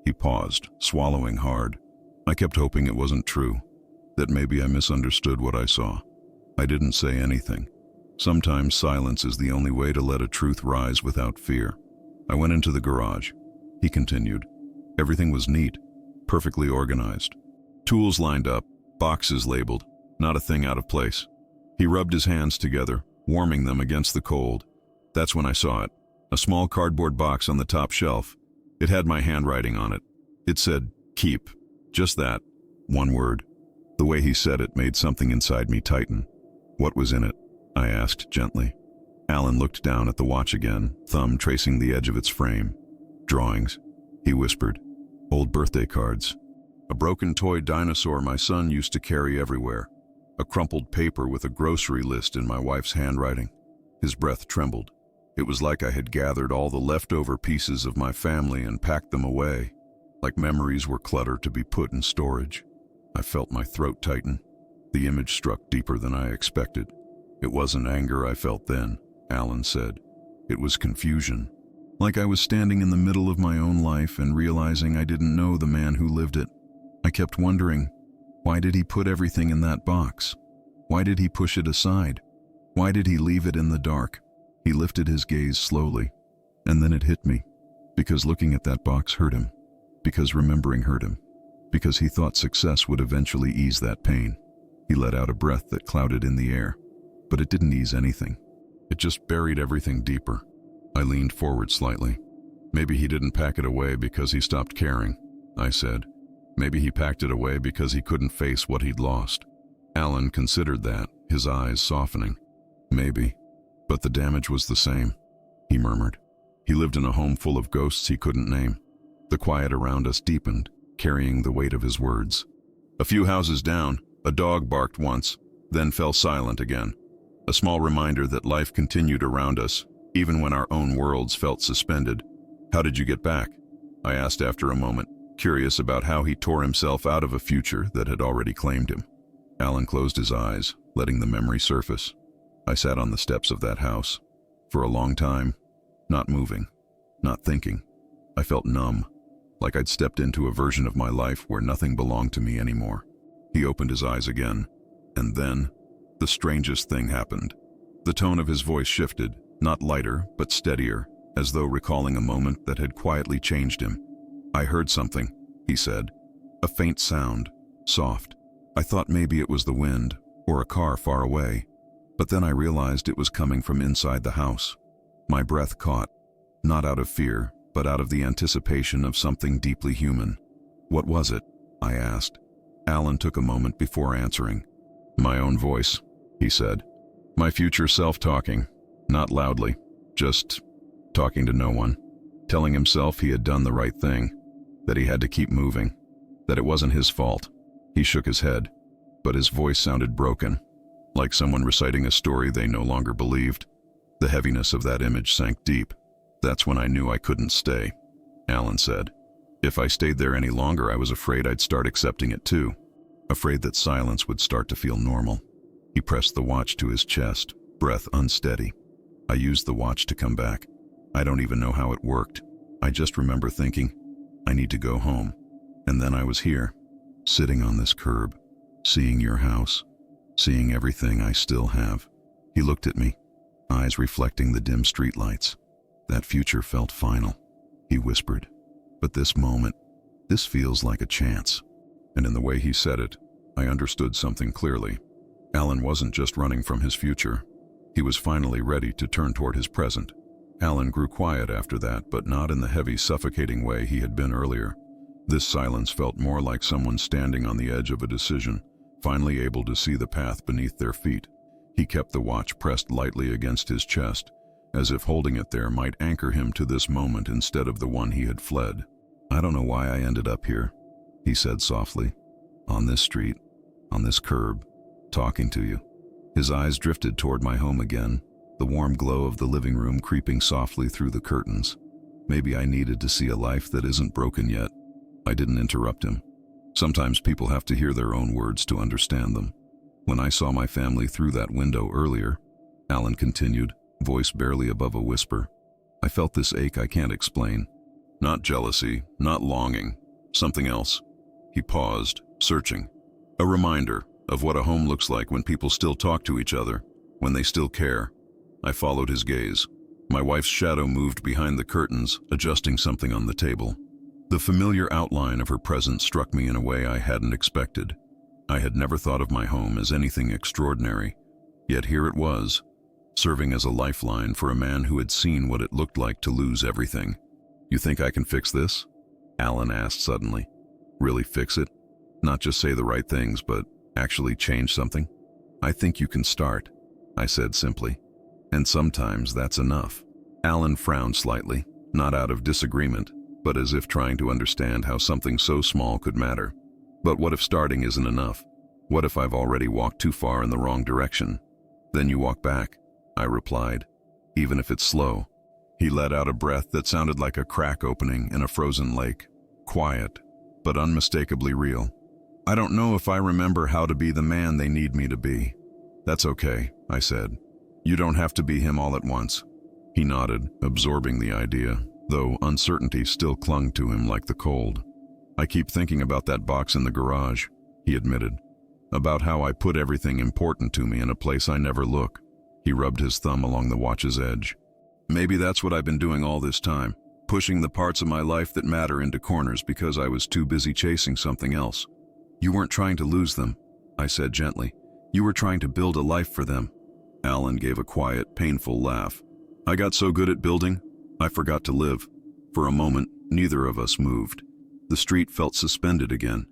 He paused, swallowing hard. I kept hoping it wasn't true, that maybe I misunderstood what I saw. I didn't say anything. Sometimes silence is the only way to let a truth rise without fear. I went into the garage. He continued. Everything was neat, perfectly organized. Tools lined up, boxes labeled, not a thing out of place. He rubbed his hands together, warming them against the cold. That's when I saw it. A small cardboard box on the top shelf. It had my handwriting on it. It said, keep. Just that. One word. The way he said it made something inside me tighten. What was in it? I asked gently. Alan looked down at the watch again, thumb tracing the edge of its frame. Drawings, he whispered. Old birthday cards. A broken toy dinosaur my son used to carry everywhere. A crumpled paper with a grocery list in my wife's handwriting. His breath trembled. It was like I had gathered all the leftover pieces of my family and packed them away, like memories were clutter to be put in storage. I felt my throat tighten. The image struck deeper than I expected. It wasn't anger I felt then, Alan said. It was confusion. Like I was standing in the middle of my own life and realizing I didn't know the man who lived it. I kept wondering, why did he put everything in that box? Why did he push it aside? Why did he leave it in the dark? He lifted his gaze slowly, and then it hit me. Because looking at that box hurt him. Because remembering hurt him. Because he thought success would eventually ease that pain. He let out a breath that clouded in the air. But it didn't ease anything. It just buried everything deeper. I leaned forward slightly. Maybe he didn't pack it away because he stopped caring, I said. Maybe he packed it away because he couldn't face what he'd lost. Alan considered that, his eyes softening. Maybe. But the damage was the same, he murmured. He lived in a home full of ghosts he couldn't name. The quiet around us deepened, carrying the weight of his words. A few houses down, a dog barked once, then fell silent again. A small reminder that life continued around us, even when our own worlds felt suspended. How did you get back? I asked after a moment, curious about how he tore himself out of a future that had already claimed him. Alan closed his eyes, letting the memory surface. I sat on the steps of that house. For a long time, not moving, not thinking. I felt numb, like I'd stepped into a version of my life where nothing belonged to me anymore. He opened his eyes again, and then, the strangest thing happened. The tone of his voice shifted, not lighter, but steadier, as though recalling a moment that had quietly changed him. I heard something, he said. A faint sound, soft. I thought maybe it was the wind, or a car far away. But then I realized it was coming from inside the house. My breath caught, not out of fear, but out of the anticipation of something deeply human. "What was it?" I asked. Alan took a moment before answering. "My own voice," he said. "My future self talking, not loudly, just talking to no one, telling himself he had done the right thing, that he had to keep moving, that it wasn't his fault." He shook his head, but his voice sounded broken, like someone reciting a story they no longer believed. The heaviness of that image sank deep. "That's when I knew I couldn't stay," Alan said. "If I stayed there any longer, I was afraid I'd start accepting it too, afraid that silence would start to feel normal." He pressed the watch to his chest, breath unsteady. I used the watch to come back. I don't even know how it worked. I just remember thinking, I need to go home. And then I was here, sitting on this curb, seeing your house, seeing everything I still have. He looked at me, eyes reflecting the dim streetlights. "That future felt final," he whispered. "But this moment, this feels like a chance." And in the way he said it, I understood something clearly. Alan wasn't just running from his future. He was finally ready to turn toward his present. Alan grew quiet after that, but not in the heavy, suffocating way he had been earlier. This silence felt more like someone standing on the edge of a decision, finally able to see the path beneath their feet. He kept the watch pressed lightly against his chest, as if holding it there might anchor him to this moment instead of the one he had fled. "I don't know why I ended up here," he said softly. "On this street, on this curb, talking to you." His eyes drifted toward my home again, the warm glow of the living room creeping softly through the curtains. Maybe I needed to see a life that isn't broken yet. I didn't interrupt him. Sometimes people have to hear their own words to understand them. "When I saw my family through that window earlier," Alan continued, voice barely above a whisper, "I felt this ache I can't explain. Not jealousy, not longing, something else." He paused, searching. "A reminder of what a home looks like when people still talk to each other, when they still care." I followed his gaze. My wife's shadow moved behind the curtains, adjusting something on the table. The familiar outline of her presence struck me in a way I hadn't expected. I had never thought of my home as anything extraordinary, yet here it was, serving as a lifeline for a man who had seen what it looked like to lose everything. "You think I can fix this?" Alan asked suddenly. "Really fix it? Not just say the right things, but actually change something?" "I think you can start," I said simply. "And sometimes that's enough." Alan frowned slightly, not out of disagreement, but as if trying to understand how something so small could matter. "But what if starting isn't enough? What if I've already walked too far in the wrong direction?" "Then you walk back," I replied, "even if it's slow." He let out a breath that sounded like a crack opening in a frozen lake, quiet, but unmistakably real. "I don't know if I remember how to be the man they need me to be." "That's okay," I said. "You don't have to be him all at once." He nodded, absorbing the idea, though uncertainty still clung to him like the cold. "I keep thinking about that box in the garage," he admitted, "about how I put everything important to me in a place I never look." He rubbed his thumb along the watch's edge. "Maybe that's what I've been doing all this time, pushing the parts of my life that matter into corners because I was too busy chasing something else." "You weren't trying to lose them," I said gently. "You were trying to build a life for them." Alan gave a quiet, painful laugh. "I got so good at building, I forgot to live." For a moment, neither of us moved. The street felt suspended again,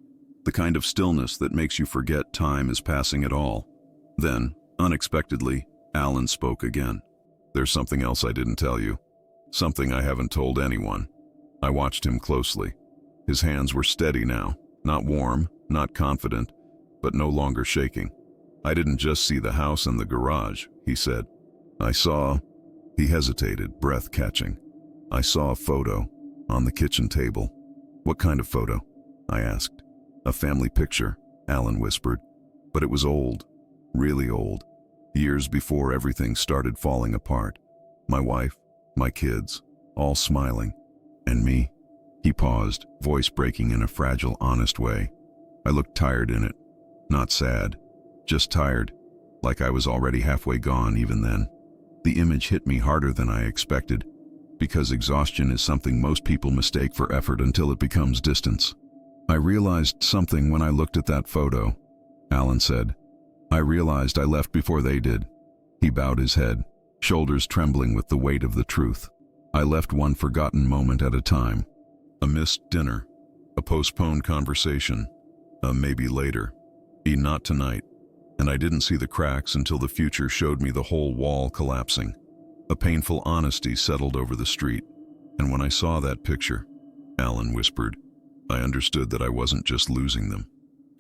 the kind of stillness that makes you forget time is passing at all. Then, unexpectedly, Alan spoke again. "There's something else I didn't tell you. Something I haven't told anyone." I watched him closely. His hands were steady now, not warm, not confident, but no longer shaking. "I didn't just see the house and the garage," he said. "I saw..." He hesitated, breath catching. "I saw a photo on the kitchen table." "What kind of photo?" I asked. "A family picture," Alan whispered. "But it was old, really old. Years before everything started falling apart. My wife, my kids, all smiling. And me." He paused, voice breaking in a fragile, honest way. I looked tired in it. Not sad, just tired, like I was already halfway gone even then. The image hit me harder than I expected, because exhaustion is something most people mistake for effort until it becomes distance. "I realized something when I looked at that photo," Alan said. "I realized I left before they did." He bowed his head, shoulders trembling with the weight of the truth. I left one forgotten moment at a time. A missed dinner, a postponed conversation, a maybe later, a not tonight. And I didn't see the cracks until the future showed me the whole wall collapsing. A painful honesty settled over the street. And when I saw that picture, Alan whispered, I understood that I wasn't just losing them.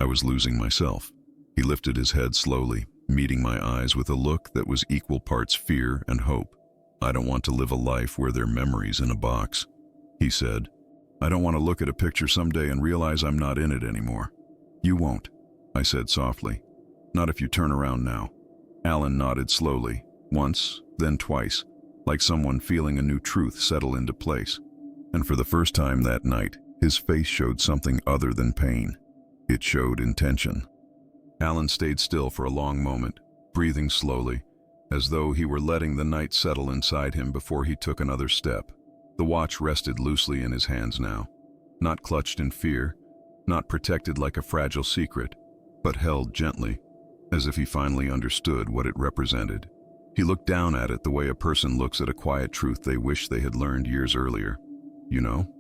I was losing myself. He lifted his head slowly, meeting my eyes with a look that was equal parts fear and hope. I don't want to live a life where they're memories in a box, he said. I don't want to look at a picture someday and realize I'm not in it anymore. You won't, I said softly. Not if you turn around now. Alan nodded slowly, once, then twice, like someone feeling a new truth settle into place. And for the first time that night, his face showed something other than pain. It showed intention. Alan stayed still for a long moment, breathing slowly, as though he were letting the night settle inside him before he took another step. The watch rested loosely in his hands now, not clutched in fear, not protected like a fragile secret, but held gently, as if he finally understood what it represented. He looked down at it the way a person looks at a quiet truth they wish they had learned years earlier. You know,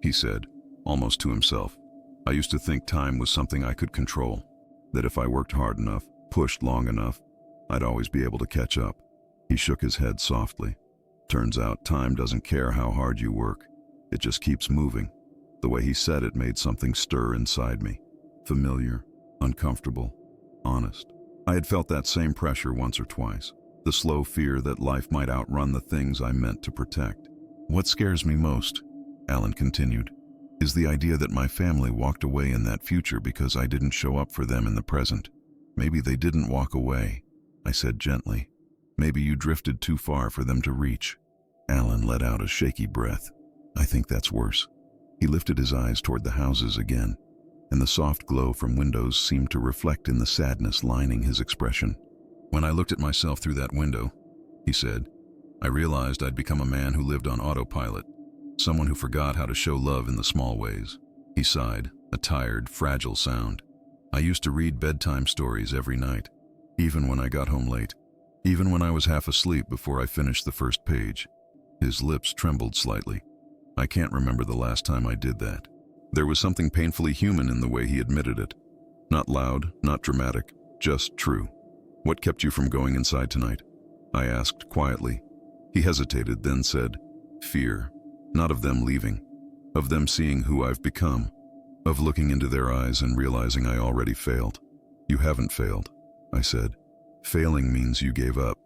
he said, almost to himself, I used to think time was something I could control, that if I worked hard enough, pushed long enough, I'd always be able to catch up. He shook his head softly. Turns out time doesn't care how hard you work. It just keeps moving. The way he said it made something stir inside me. Familiar, uncomfortable, honest. I had felt that same pressure once or twice. The slow fear that life might outrun the things I meant to protect. What scares me most, Alan continued, is the idea that my family walked away in that future because I didn't show up for them in the present. Maybe they didn't walk away, I said gently. Maybe you drifted too far for them to reach. Alan let out a shaky breath. I think that's worse. He lifted his eyes toward the houses again, and the soft glow from windows seemed to reflect in the sadness lining his expression. When I looked at myself through that window, he said, I realized I'd become a man who lived on autopilot, someone who forgot how to show love in the small ways. He sighed, a tired, fragile sound. I used to read bedtime stories every night, even when I got home late, even when I was half asleep before I finished the first page. His lips trembled slightly. I can't remember the last time I did that. There was something painfully human in the way he admitted it. Not loud, not dramatic, just true. What kept you from going inside tonight? I asked quietly. He hesitated, then said, fear. Not of them leaving, of them seeing who I've become, of looking into their eyes and realizing I already failed. You haven't failed, I said. Failing means you gave up,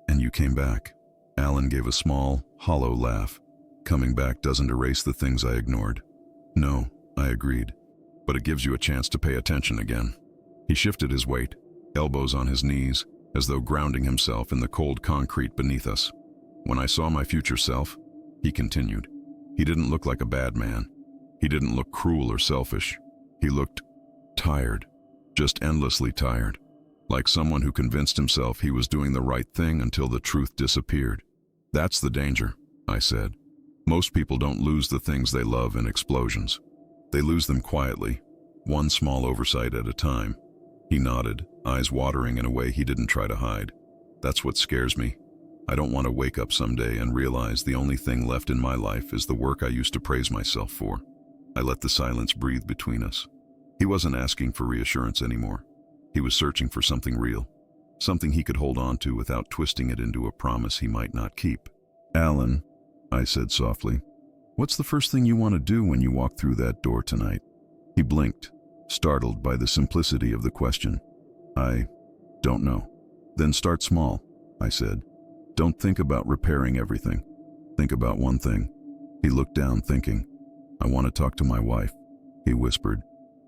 and you came back. Alan gave a small, hollow laugh. Coming back doesn't erase the things I ignored. No, I agreed, but it gives you a chance to pay attention again. He shifted his weight, elbows on his knees, as though grounding himself in the cold concrete beneath us. When I saw my future self, he continued, he didn't look like a bad man. He didn't look cruel or selfish. He looked tired, just endlessly tired, like someone who convinced himself he was doing the right thing until the truth disappeared. That's the danger, I said. Most people don't lose the things they love in explosions. They lose them quietly, one small oversight at a time. He nodded, eyes watering in a way he didn't try to hide. That's what scares me. I don't want to wake up someday and realize the only thing left in my life is the work I used to praise myself for. I let the silence breathe between us. He wasn't asking for reassurance anymore. He was searching for something real, something he could hold on to without twisting it into a promise he might not keep. Alan, I said softly, what's the first thing you want to do when you walk through that door tonight? He blinked, startled by the simplicity of the question. I don't know. Then start small, I said. Don't think about repairing everything. Think about one thing. He looked down, thinking. I want to talk to my wife, he whispered.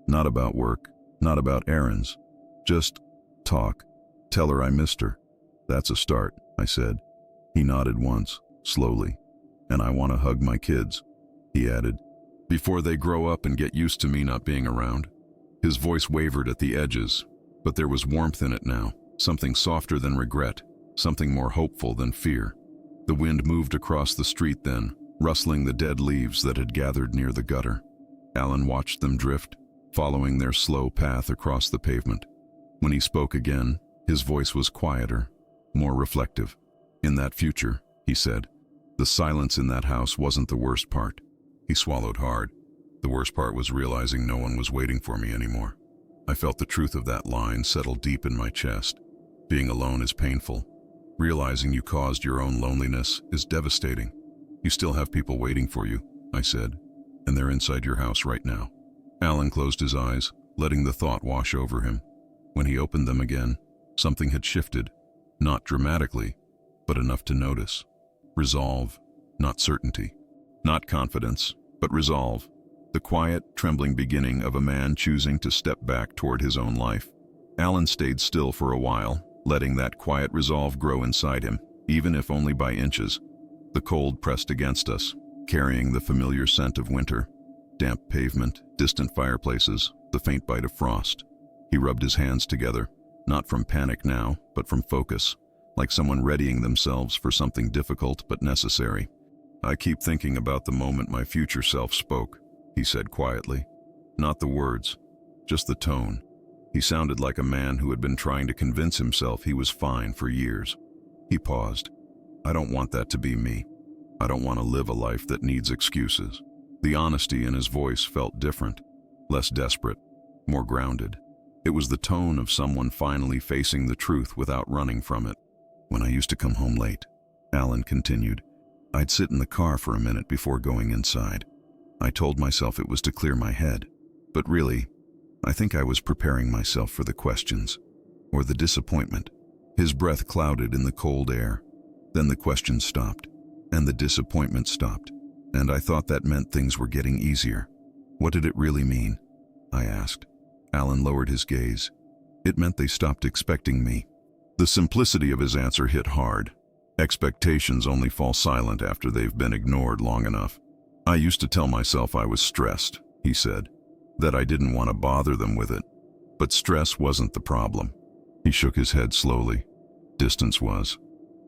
Not about work, not about errands. Just talk. Tell her I missed her. That's a start, I said. He nodded once, slowly. And I want to hug my kids, he added, before they grow up and get used to me not being around. His voice wavered at the edges, but there was warmth in it now, something softer than regret, something more hopeful than fear. The wind moved across the street then, rustling the dead leaves that had gathered near the gutter. Alan watched them drift, following their slow path across the pavement. When he spoke again, his voice was quieter, more reflective. In that future, he said, The silence in that house wasn't the worst part. He swallowed hard. The worst part was realizing no one was waiting for me anymore. I felt the truth of that line settle deep in my chest. Being alone is painful. Realizing you caused your own loneliness is devastating. You still have people waiting for you, I said, and they're inside your house right now. Alan closed his eyes, letting the thought wash over him. When he opened them again, something had shifted, not dramatically, but enough to notice. Resolve, not certainty. Not confidence, but resolve. The quiet, trembling beginning of a man choosing to step back toward his own life. Alan stayed still for a while, letting that quiet resolve grow inside him, even if only by inches. The cold pressed against us, carrying the familiar scent of winter. Damp pavement, distant fireplaces, the faint bite of frost. He rubbed his hands together, not from panic now, but from focus, like someone readying themselves for something difficult but necessary. I keep thinking about the moment my future self spoke, he said quietly. Not the words, just the tone. He sounded like a man who had been trying to convince himself he was fine for years. He paused. I don't want that to be me. I don't want to live a life that needs excuses. The honesty in his voice felt different, less desperate, more grounded. It was the tone of someone finally facing the truth without running from it. When I used to come home late, Alan continued, I'd sit in the car for a minute before going inside. I told myself it was to clear my head, but really, I think I was preparing myself for the questions, or the disappointment. His breath clouded in the cold air. Then the questions stopped, and the disappointment stopped, and I thought that meant things were getting easier. What did it really mean? I asked. Alan lowered his gaze. It meant they stopped expecting me. The simplicity of his answer hit hard. Expectations only fall silent after they've been ignored long enough. I used to tell myself I was stressed, he said, that I didn't want to bother them with it. But stress wasn't the problem. He shook his head slowly. Distance was.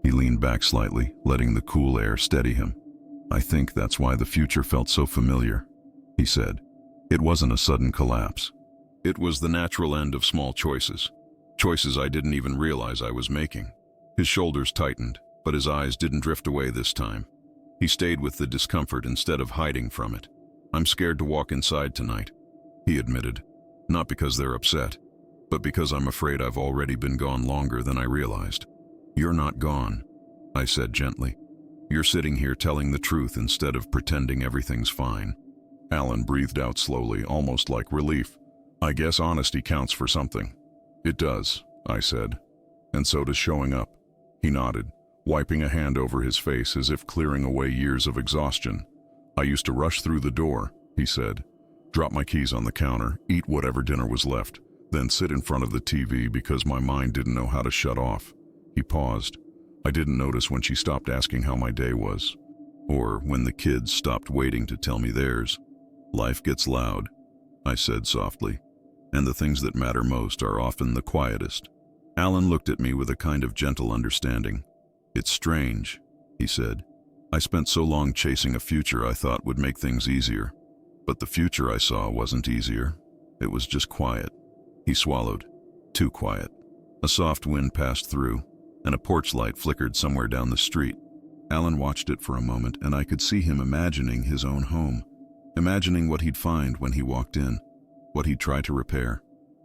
He leaned back slightly, letting the cool air steady him. I think that's why the future felt so familiar, he said. It wasn't a sudden collapse. It was the natural end of small choices. Choices I didn't even realize I was making. His shoulders tightened, but his eyes didn't drift away this time. He stayed with the discomfort instead of hiding from it. I'm scared to walk inside tonight, he admitted. Not because they're upset, but because I'm afraid I've already been gone longer than I realized. You're not gone, I said gently. You're sitting here telling the truth instead of pretending everything's fine. Alan breathed out slowly, almost like relief. I guess honesty counts for something. It does, I said. And so does showing up. He nodded, wiping a hand over his face as if clearing away years of exhaustion. I used to rush through the door, he said, drop my keys on the counter, eat whatever dinner was left, then sit in front of the TV because my mind didn't know how to shut off. He paused. I didn't notice when she stopped asking how my day was, or when the kids stopped waiting to tell me theirs. Life gets loud, I said softly, and the things that matter most are often the quietest. Alan looked at me with a kind of gentle understanding. It's strange, he said. I spent so long chasing a future I thought would make things easier. But the future I saw wasn't easier. It was just quiet. He swallowed. Too quiet. A soft wind passed through, and a porch light flickered somewhere down the street. Alan watched it for a moment, and I could see him imagining his own home. Imagining what he'd find when he walked in. What he'd try to repair.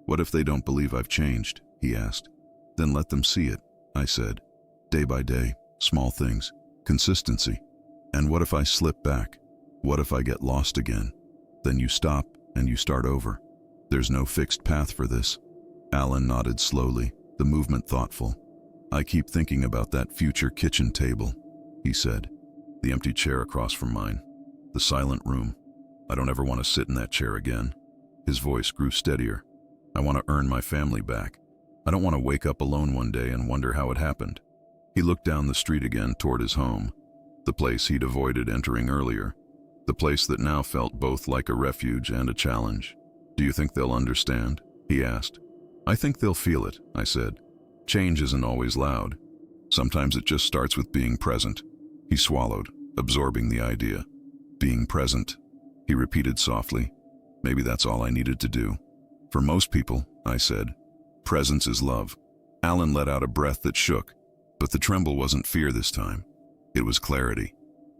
What if they don't believe I've changed? He asked. Then let them see it, I said. Day by day, small things, consistency. And what if I slip back? What if I get lost again? Then you stop and you start over. There's no fixed path for this. Alan nodded slowly, the movement thoughtful. I keep thinking about that future kitchen table, he said. The empty chair across from mine. The silent room. I don't ever want to sit in that chair again. His voice grew steadier. I want to earn my family back. I don't want to wake up alone one day and wonder how it happened. He looked down the street again toward his home, the place he'd avoided entering earlier, the place that now felt both like a refuge and a challenge. Do you think they'll understand? He asked. I think they'll feel it, I said. Change isn't always loud. Sometimes it just starts with being present. He swallowed, absorbing the idea. Being present, he repeated softly. Maybe that's all I needed to do. For most people, I said, presence is love. Alan let out a breath that shook, but the tremble wasn't fear this time. It was clarity.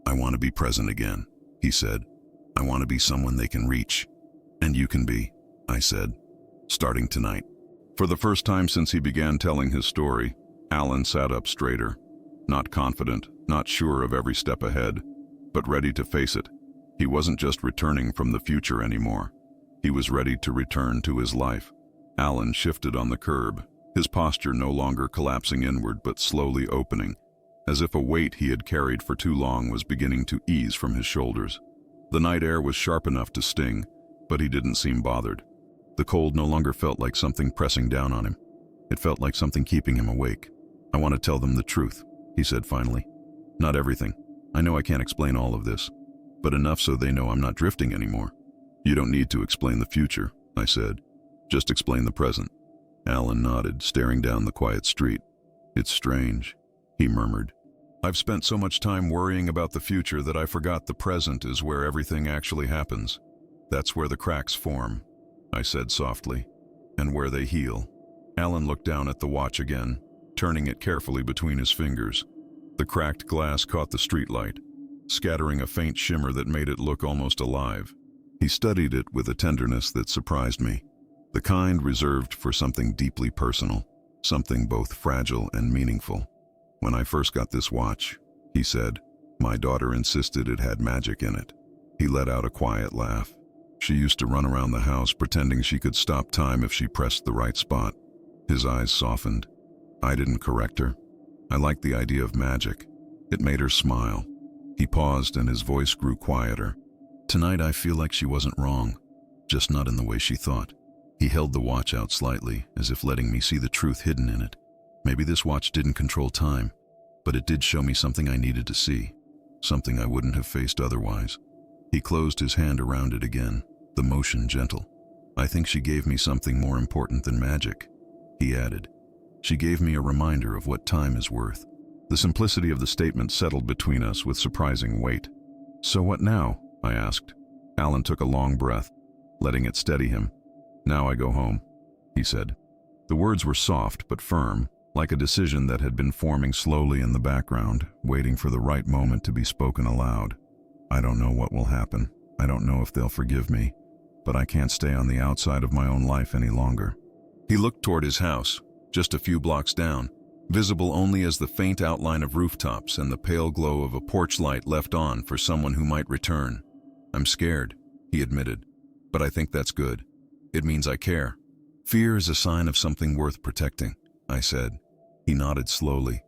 I want to be present again, he said. I want to be someone they can reach. And you can be, I said, starting tonight. For the first time since he began telling his story, Alan sat up straighter, not confident, not sure of every step ahead, but ready to face it. He wasn't just returning from the future anymore. He was ready to return to his life. Alan shifted on the curb, his posture no longer collapsing inward but slowly opening, as if a weight he had carried for too long was beginning to ease from his shoulders. The night air was sharp enough to sting, but he didn't seem bothered. The cold no longer felt like something pressing down on him. It felt like something keeping him awake. I want to tell them the truth, he said finally. Not everything. I know I can't explain all of this, but enough so they know I'm not drifting anymore. You don't need to explain the future, I said. Just explain the present. Alan nodded, staring down the quiet street. It's strange, he murmured. I've spent so much time worrying about the future that I forgot the present is where everything actually happens. That's where the cracks form, I said softly, and where they heal. Alan looked down at the watch again, turning it carefully between his fingers. The cracked glass caught the streetlight, scattering a faint shimmer that made it look almost alive. He studied it with a tenderness that surprised me, the kind reserved for something deeply personal, something both fragile and meaningful. When I first got this watch, he said, my daughter insisted it had magic in it. He let out a quiet laugh. She used to run around the house pretending she could stop time if she pressed the right spot. His eyes softened. I didn't correct her. I liked the idea of magic. It made her smile. He paused and his voice grew quieter. Tonight I feel like she wasn't wrong, just not in the way she thought. He held the watch out slightly, as if letting me see the truth hidden in it. Maybe this watch didn't control time, but it did show me something I needed to see, something I wouldn't have faced otherwise. He closed his hand around it again, the motion gentle. I think she gave me something more important than magic, he added. She gave me a reminder of what time is worth. The simplicity of the statement settled between us with surprising weight. So what now? I asked. Alan took a long breath, letting it steady him. Now I go home, he said. The words were soft but firm, like a decision that had been forming slowly in the background, waiting for the right moment to be spoken aloud. I don't know what will happen. I don't know if they'll forgive me, but I can't stay on the outside of my own life any longer. He looked toward his house, just a few blocks down, visible only as the faint outline of rooftops and the pale glow of a porch light left on for someone who might return. I'm scared, he admitted, but I think that's good. It means I care. Fear is a sign of something worth protecting, I said. He nodded slowly.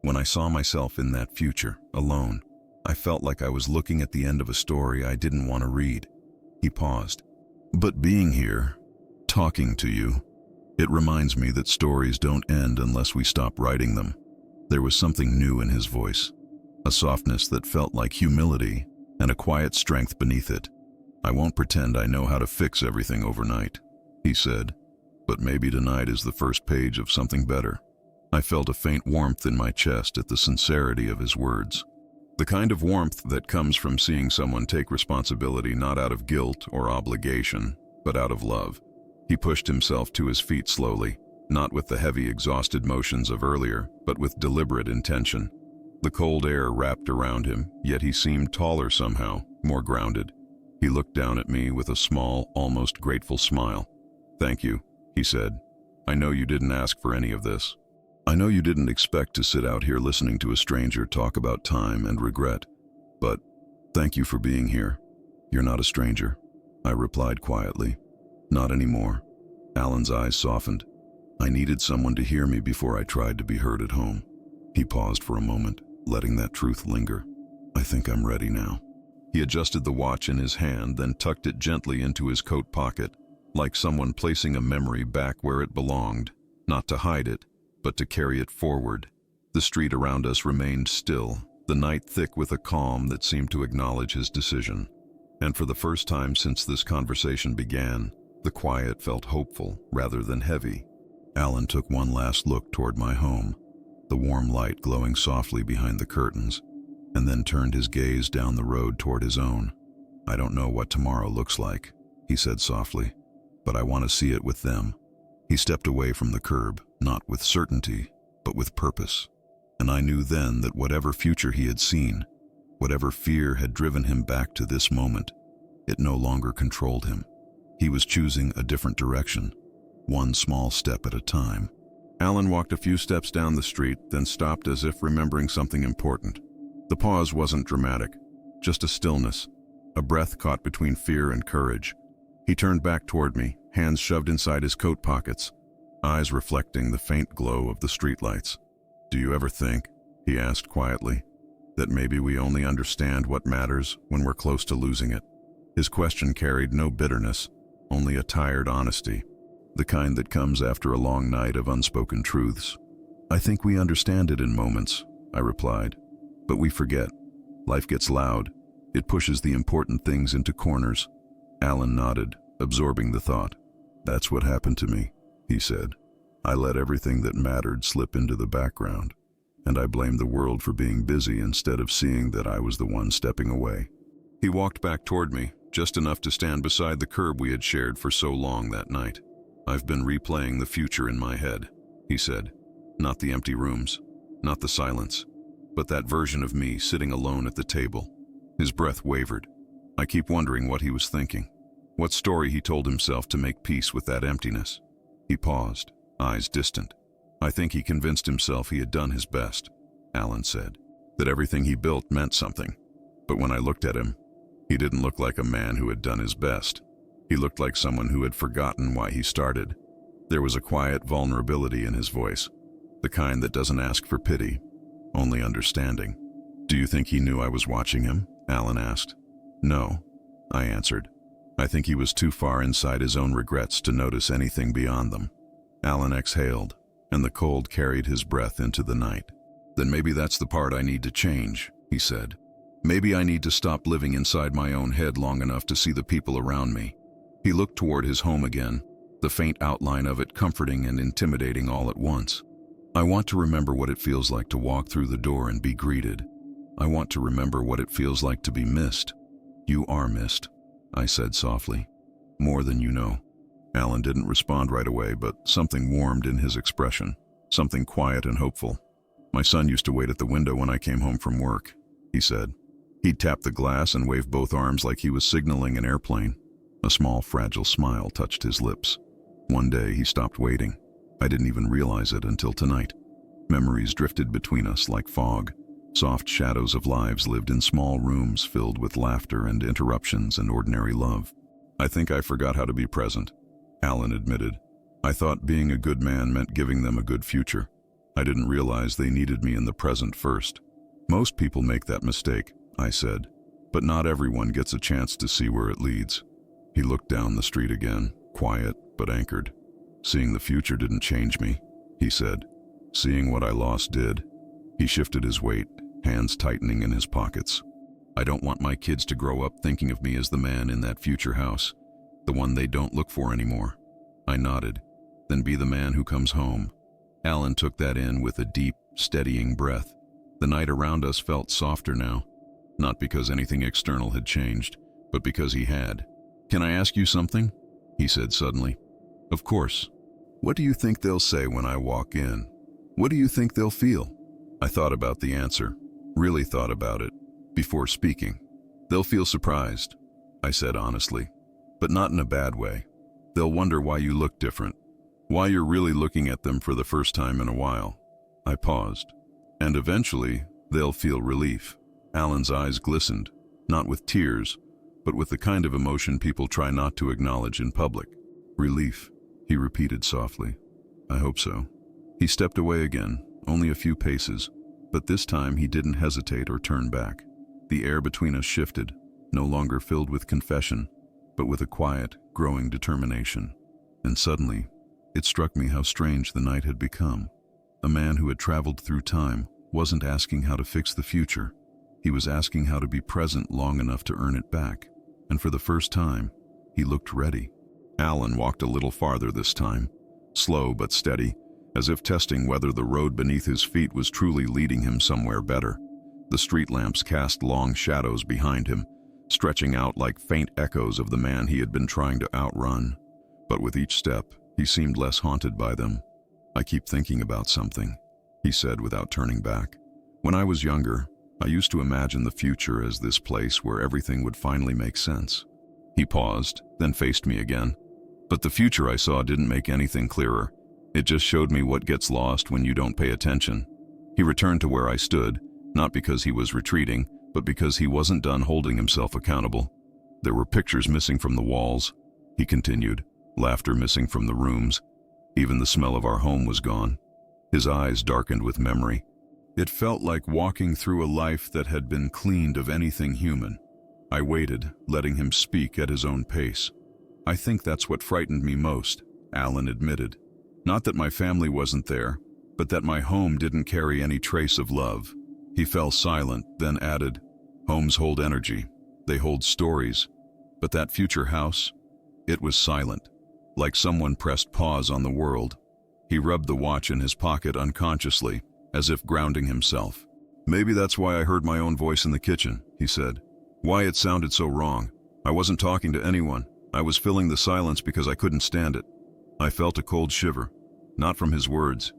When I saw myself in that future, alone, I felt like I was looking at the end of a story I didn't want to read. He paused. But being here, talking to you, it reminds me that stories don't end unless we stop writing them. There was something new in his voice, a softness that felt like humility and a quiet strength beneath it. I won't pretend I know how to fix everything overnight, he said, but maybe tonight is the first page of something better. I felt a faint warmth in my chest at the sincerity of his words. The kind of warmth that comes from seeing someone take responsibility not out of guilt or obligation, but out of love. He pushed himself to his feet slowly, not with the heavy, exhausted motions of earlier, but with deliberate intention. The cold air wrapped around him, yet he seemed taller somehow, more grounded. He looked down at me with a small, almost grateful smile. Thank you, he said. I know you didn't ask for any of this. I know you didn't expect to sit out here listening to a stranger talk about time and regret, but thank you for being here. You're not a stranger, I replied quietly. Not anymore. Alan's eyes softened. I needed someone to hear me before I tried to be heard at home. He paused for a moment, letting that truth linger. I think I'm ready now. He adjusted the watch in his hand, then tucked it gently into his coat pocket, like someone placing a memory back where it belonged, not to hide it, but to carry it forward. The street around us remained still, the night thick with a calm that seemed to acknowledge his decision. And for the first time since this conversation began, the quiet felt hopeful rather than heavy. Alan took one last look toward my home, the warm light glowing softly behind the curtains, and then turned his gaze down the road toward his own. I don't know what tomorrow looks like, he said softly, but I want to see it with them. He stepped away from the curb, not with certainty, but with purpose. And I knew then that whatever future he had seen, Whatever fear had driven him back to this moment, it no longer controlled him. He was choosing a different direction, one small step at a time. Alan walked a few steps down the street, then stopped as if remembering something important. The pause wasn't dramatic, just a stillness, a breath caught between fear and courage. He turned back toward me, hands shoved inside his coat pockets, eyes reflecting the faint glow of the streetlights. "Do you ever think," he asked quietly, "that maybe we only understand what matters when we're close to losing it?" His question carried no bitterness, only a tired honesty, the kind that comes after a long night of unspoken truths. "I think we understand it in moments," I replied, "but we forget. Life gets loud. It pushes the important things into corners." Alan nodded, absorbing the thought. "That's what happened to me," he said. "I let everything that mattered slip into the background, and I blamed the world for being busy instead of seeing that I was the one stepping away." He walked back toward me, just enough to stand beside the curb we had shared for so long that night. "I've been replaying the future in my head," he said. "Not the empty rooms, not the silence, but that version of me sitting alone at the table." His breath wavered. I keep wondering what he was thinking, what story he told himself to make peace with that emptiness. He paused, eyes distant. "I think he convinced himself he had done his best," Alan said, "that everything he built meant something. But when I looked at him, he didn't look like a man who had done his best. He looked like someone who had forgotten why he started." There was a quiet vulnerability in his voice, the kind that doesn't ask for pity, only understanding. "Do you think he knew I was watching him?" Alan asked. "No," I answered. "I think he was too far inside his own regrets to notice anything beyond them." Alan exhaled, and the cold carried his breath into the night. "Then maybe that's the part I need to change," he said. "Maybe I need to stop living inside my own head long enough to see the people around me." He looked toward his home again, the faint outline of it comforting and intimidating all at once. "I want to remember what it feels like to walk through the door and be greeted. I want to remember what it feels like to be missed." "You are missed," I said softly. "More than you know." Alan didn't respond right away, but something warmed in his expression, something quiet and hopeful. "My son used to wait at the window when I came home from work," he said. "He'd tap the glass and wave both arms like he was signaling an airplane." A small, fragile smile touched his lips. One day he stopped waiting. I didn't even realize it until tonight. Memories drifted between us like fog. Soft shadows of lives lived in small rooms filled with laughter and interruptions and ordinary love. "I think I forgot how to be present," Alan admitted. "I thought being a good man meant giving them a good future. I didn't realize they needed me in the present first." "Most people make that mistake," I said, "but not everyone gets a chance to see where it leads." He looked down the street again, quiet but anchored. "Seeing the future didn't change me," he said. "Seeing what I lost did." He shifted his weight, hands tightening in his pockets. "I don't want my kids to grow up thinking of me as the man in that future house, the one they don't look for anymore." I nodded. "Then be the man who comes home." Alan took that in with a deep, steadying breath. The night around us felt softer now, not because anything external had changed, but because he had. "Can I ask you something?" he said suddenly. "Of course." "What do you think they'll say when I walk in? What do you think they'll feel?" I thought about the answer, really thought about it, before speaking. "They'll feel surprised," I said honestly, "but not in a bad way. They'll wonder why you look different, why you're really looking at them for the first time in a while." I paused. "And eventually, they'll feel relief." Alan's eyes glistened, not with tears, but with the kind of emotion people try not to acknowledge in public. "Relief," he repeated softly. "I hope so." He stepped away again, only a few paces, but this time he didn't hesitate or turn back. The air between us shifted, no longer filled with confession, but with a quiet, growing determination. And suddenly, it struck me how strange the night had become. A man who had traveled through time wasn't asking how to fix the future. He was asking how to be present long enough to earn it back. And for the first time, he looked ready. Alan walked a little farther this time, slow but steady, as if testing whether the road beneath his feet was truly leading him somewhere better. The street lamps cast long shadows behind him, stretching out like faint echoes of the man he had been trying to outrun. But with each step, he seemed less haunted by them. "I keep thinking about something," he said without turning back. "When I was younger, I used to imagine the future as this place where everything would finally make sense. He paused, then faced me again. But the future I saw didn't make anything clearer. It just showed me what gets lost when you don't pay attention. He returned to where I stood, not because he was retreating, but because he wasn't done holding himself accountable. There were pictures missing from the walls, he continued, laughter missing from the rooms. Even the smell of our home was gone. His eyes darkened with memory. It felt like walking through a life that had been cleaned of anything human. I waited, letting him speak at his own pace. I think that's what frightened me most, Alan admitted. Not that my family wasn't there, but that my home didn't carry any trace of love. He fell silent, then added, "Homes hold energy. They hold stories. But that future house? It was silent, like someone pressed pause on the world." He rubbed the watch in his pocket unconsciously, as if grounding himself. "Maybe that's why I heard my own voice in the kitchen," he said. "Why it sounded so wrong. I wasn't talking to anyone. I was filling the silence because I couldn't stand it." I felt a cold shiver, not from his words,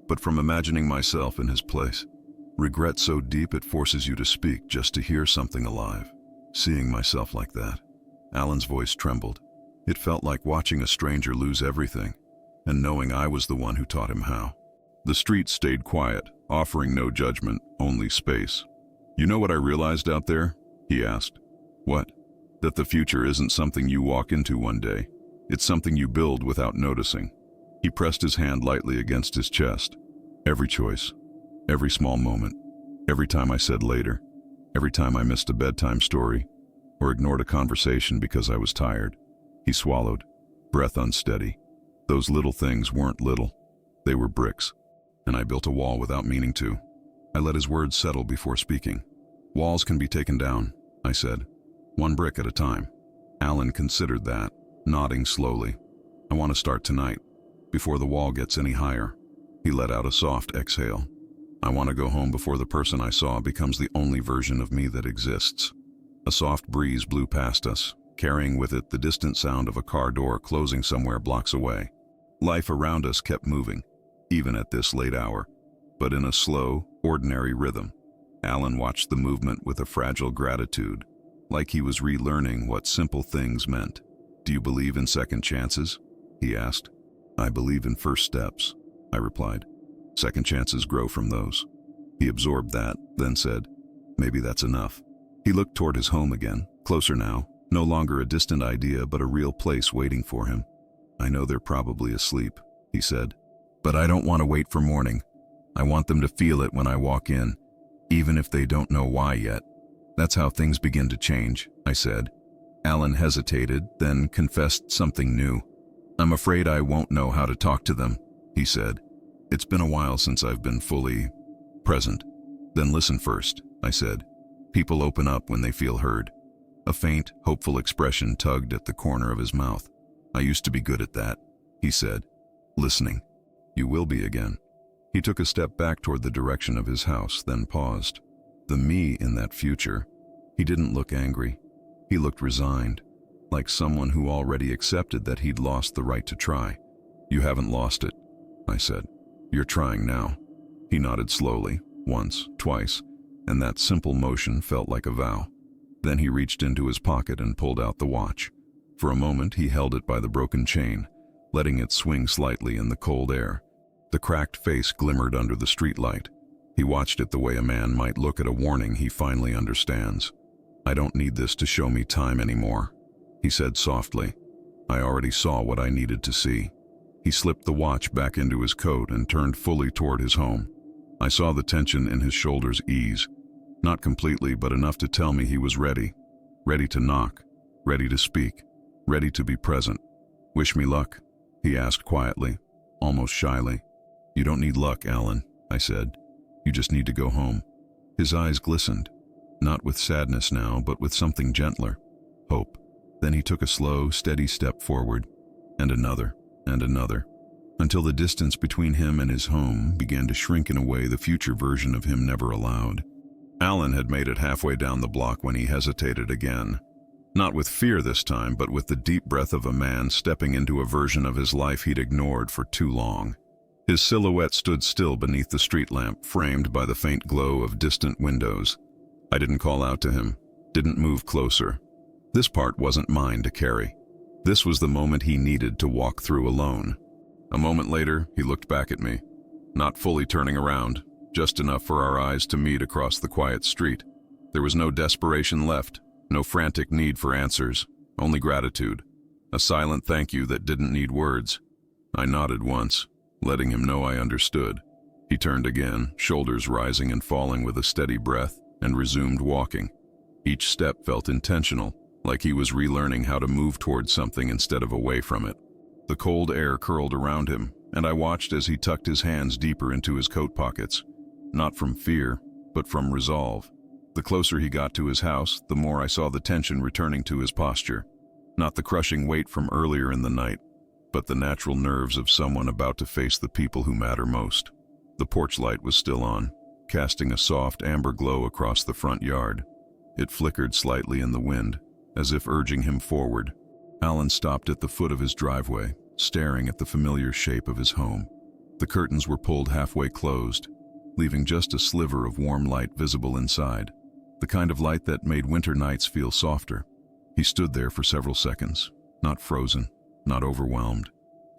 but from imagining myself in his place. Regret so deep it forces you to speak just to hear something alive. Seeing myself like that. Alan's voice trembled. It felt like watching a stranger lose everything, and knowing I was the one who taught him how. The street stayed quiet, offering no judgment, only space. "You know what I realized out there?" he asked. "What?" "That the future isn't something you walk into one day. It's something you build without noticing." He pressed his hand lightly against his chest. "Every choice, every small moment, every time I said later, every time I missed a bedtime story, or ignored a conversation because I was tired." He swallowed, breath unsteady. Those little things weren't little. They were bricks, and I built a wall without meaning to. I let his words settle before speaking. "Walls can be taken down," I said, "one brick at a time." Alan considered that, nodding slowly. "I want to start tonight, before the wall gets any higher." He let out a soft exhale. "I want to go home before the person I saw becomes the only version of me that exists." A soft breeze blew past us, carrying with it the distant sound of a car door closing somewhere blocks away. Life around us kept moving, even at this late hour, but in a slow, ordinary rhythm. Alan watched the movement with a fragile gratitude, like he was relearning what simple things meant. "Do you believe in second chances?" he asked. "I believe in first steps," I replied. "Second chances grow from those." He absorbed that, then said, "Maybe that's enough." He looked toward his home again, closer now, no longer a distant idea but a real place waiting for him. "I know they're probably asleep," he said, "but I don't want to wait for morning. I want them to feel it when I walk in, even if they don't know why yet." "That's how things begin to change," I said. Alan hesitated, then confessed something new. "I'm afraid I won't know how to talk to them," he said. "It's been a while since I've been fully present." "Then listen first," I said. "People open up when they feel heard." A faint, hopeful expression tugged at the corner of his mouth. "I used to be good at that," he said. "Listening. You will be again." He took a step back toward the direction of his house, then paused. The me in that future, he didn't look angry. He looked resigned, like someone who already accepted that he'd lost the right to try. "You haven't lost it," I said. "You're trying now." He nodded slowly, once, twice, and that simple motion felt like a vow. Then he reached into his pocket and pulled out the watch. For a moment he held it by the broken chain, letting it swing slightly in the cold air. The cracked face glimmered under the streetlight. He watched it the way a man might look at a warning he finally understands. "I don't need this to show me time anymore," he said softly. "I already saw what I needed to see." He slipped the watch back into his coat and turned fully toward his home. I saw the tension in his shoulders ease. Not completely, but enough to tell me he was ready. Ready to knock, ready to speak, ready to be present. "Wish me luck," he asked quietly, almost shyly. "You don't need luck, Alan," I said. "You just need to go home." His eyes glistened, not with sadness now, but with something gentler, hope. Then he took a slow, steady step forward, and another, until the distance between him and his home began to shrink in a way the future version of him never allowed. Alan had made it halfway down the block when he hesitated again. Not with fear this time, but with the deep breath of a man stepping into a version of his life he'd ignored for too long. His silhouette stood still beneath the street lamp, framed by the faint glow of distant windows. I didn't call out to him, didn't move closer. This part wasn't mine to carry. This was the moment he needed to walk through alone. A moment later, he looked back at me, not fully turning around, just enough for our eyes to meet across the quiet street. There was no desperation left, no frantic need for answers, only gratitude. A silent thank you that didn't need words. I nodded once, letting him know I understood. He turned again, shoulders rising and falling with a steady breath, and resumed walking. Each step felt intentional, like he was relearning how to move towards something instead of away from it. The cold air curled around him, and I watched as he tucked his hands deeper into his coat pockets. Not from fear, but from resolve. The closer he got to his house, the more I saw the tension returning to his posture. Not the crushing weight from earlier in the night, but the natural nerves of someone about to face the people who matter most. The porch light was still on, casting a soft amber glow across the front yard. It flickered slightly in the wind, as if urging him forward. Alan stopped at the foot of his driveway, staring at the familiar shape of his home. The curtains were pulled halfway closed, leaving just a sliver of warm light visible inside, the kind of light that made winter nights feel softer. He stood there for several seconds, not frozen, not overwhelmed,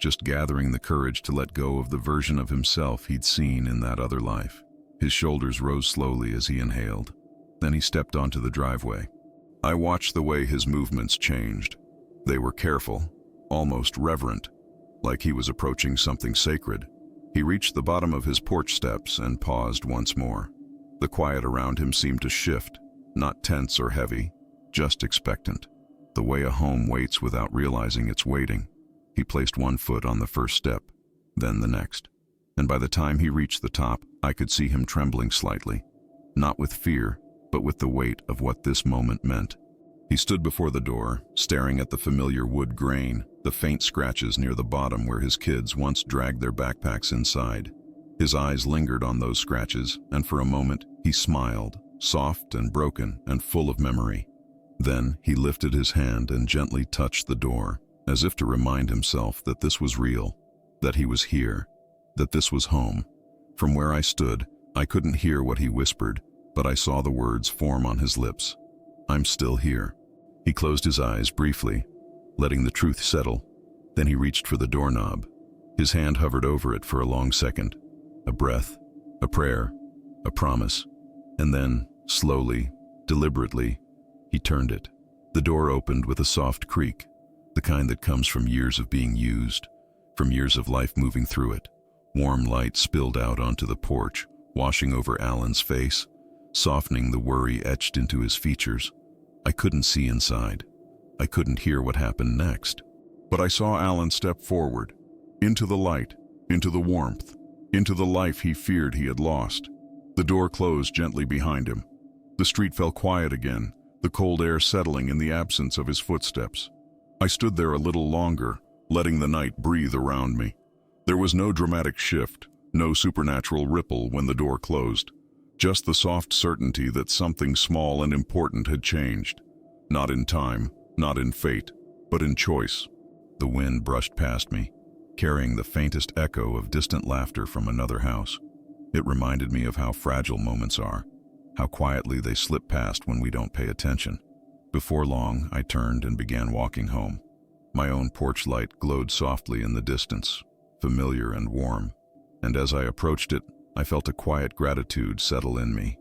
just gathering the courage to let go of the version of himself he'd seen in that other life. His shoulders rose slowly as he inhaled. Then he stepped onto the driveway. I watched the way his movements changed. They were careful, almost reverent, like he was approaching something sacred. He reached the bottom of his porch steps and paused once more. The quiet around him seemed to shift, not tense or heavy, just expectant, the way a home waits without realizing it's waiting. He placed one foot on the first step, then the next. And by the time he reached the top, I could see him trembling slightly, not with fear, but with the weight of what this moment meant. He stood before the door, staring at the familiar wood grain, the faint scratches near the bottom where his kids once dragged their backpacks inside. His eyes lingered on those scratches, and for a moment he smiled, soft and broken and full of memory. Then he lifted his hand and gently touched the door, as if to remind himself that this was real, that he was here, that this was home. From where I stood, I couldn't hear what he whispered, but I saw the words form on his lips. I'm still here. He closed his eyes briefly, letting the truth settle. Then he reached for the doorknob. His hand hovered over it for a long second. A breath, a prayer, a promise. And then, slowly, deliberately, he turned it. The door opened with a soft creak, the kind that comes from years of being used, from years of life moving through it. Warm light spilled out onto the porch, washing over Alan's face, softening the worry etched into his features. I couldn't see inside. I couldn't hear what happened next. But I saw Alan step forward, into the light, into the warmth, into the life he feared he had lost. The door closed gently behind him. The street fell quiet again, the cold air settling in the absence of his footsteps. I stood there a little longer, letting the night breathe around me. There was no dramatic shift, no supernatural ripple when the door closed. Just the soft certainty that something small and important had changed. Not in time, not in fate, but in choice. The wind brushed past me, carrying the faintest echo of distant laughter from another house. It reminded me of how fragile moments are, how quietly they slip past when we don't pay attention. Before long, I turned and began walking home. My own porch light glowed softly in the distance, familiar and warm, and as I approached it, I felt a quiet gratitude settle in me,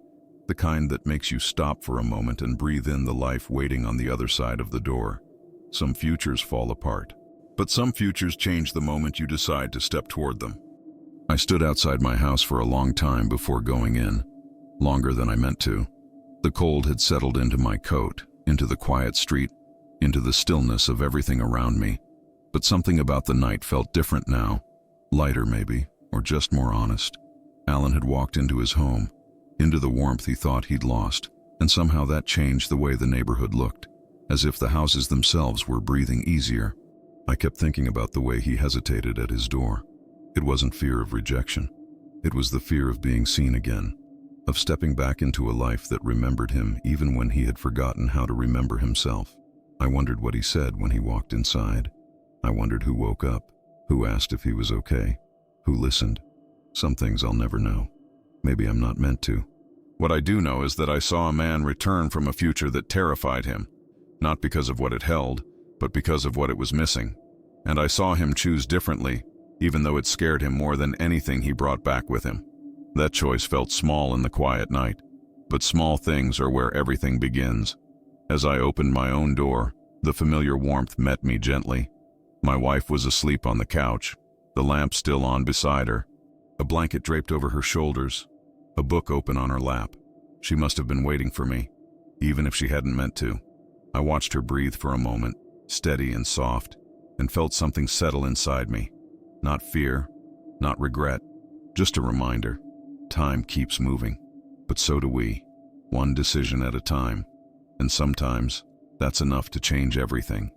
the kind that makes you stop for a moment and breathe in the life waiting on the other side of the door. Some futures fall apart, but some futures change the moment you decide to step toward them. I stood outside my house for a long time before going in, longer than I meant to. The cold had settled into my coat, into the quiet street, into the stillness of everything around me. But something about the night felt different now, lighter maybe, or just more honest. Alan had walked into his home, into the warmth he thought he'd lost, and somehow that changed the way the neighborhood looked, as if the houses themselves were breathing easier. I kept thinking about the way he hesitated at his door. It wasn't fear of rejection. It was the fear of being seen again, of stepping back into a life that remembered him even when he had forgotten how to remember himself. I wondered what he said when he walked inside. I wondered who woke up, who asked if he was okay, who listened. Some things I'll never know. Maybe I'm not meant to. What I do know is that I saw a man return from a future that terrified him, not because of what it held, but because of what it was missing. And I saw him choose differently, even though it scared him more than anything he brought back with him. That choice felt small in the quiet night, but small things are where everything begins. As I opened my own door, the familiar warmth met me gently. My wife was asleep on the couch, the lamp still on beside her, a blanket draped over her shoulders, a book open on her lap. She must have been waiting for me, even if she hadn't meant to. I watched her breathe for a moment, steady and soft, and felt something settle inside me. Not fear, not regret, just a reminder. Time keeps moving, but so do we, one decision at a time. And sometimes, that's enough to change everything.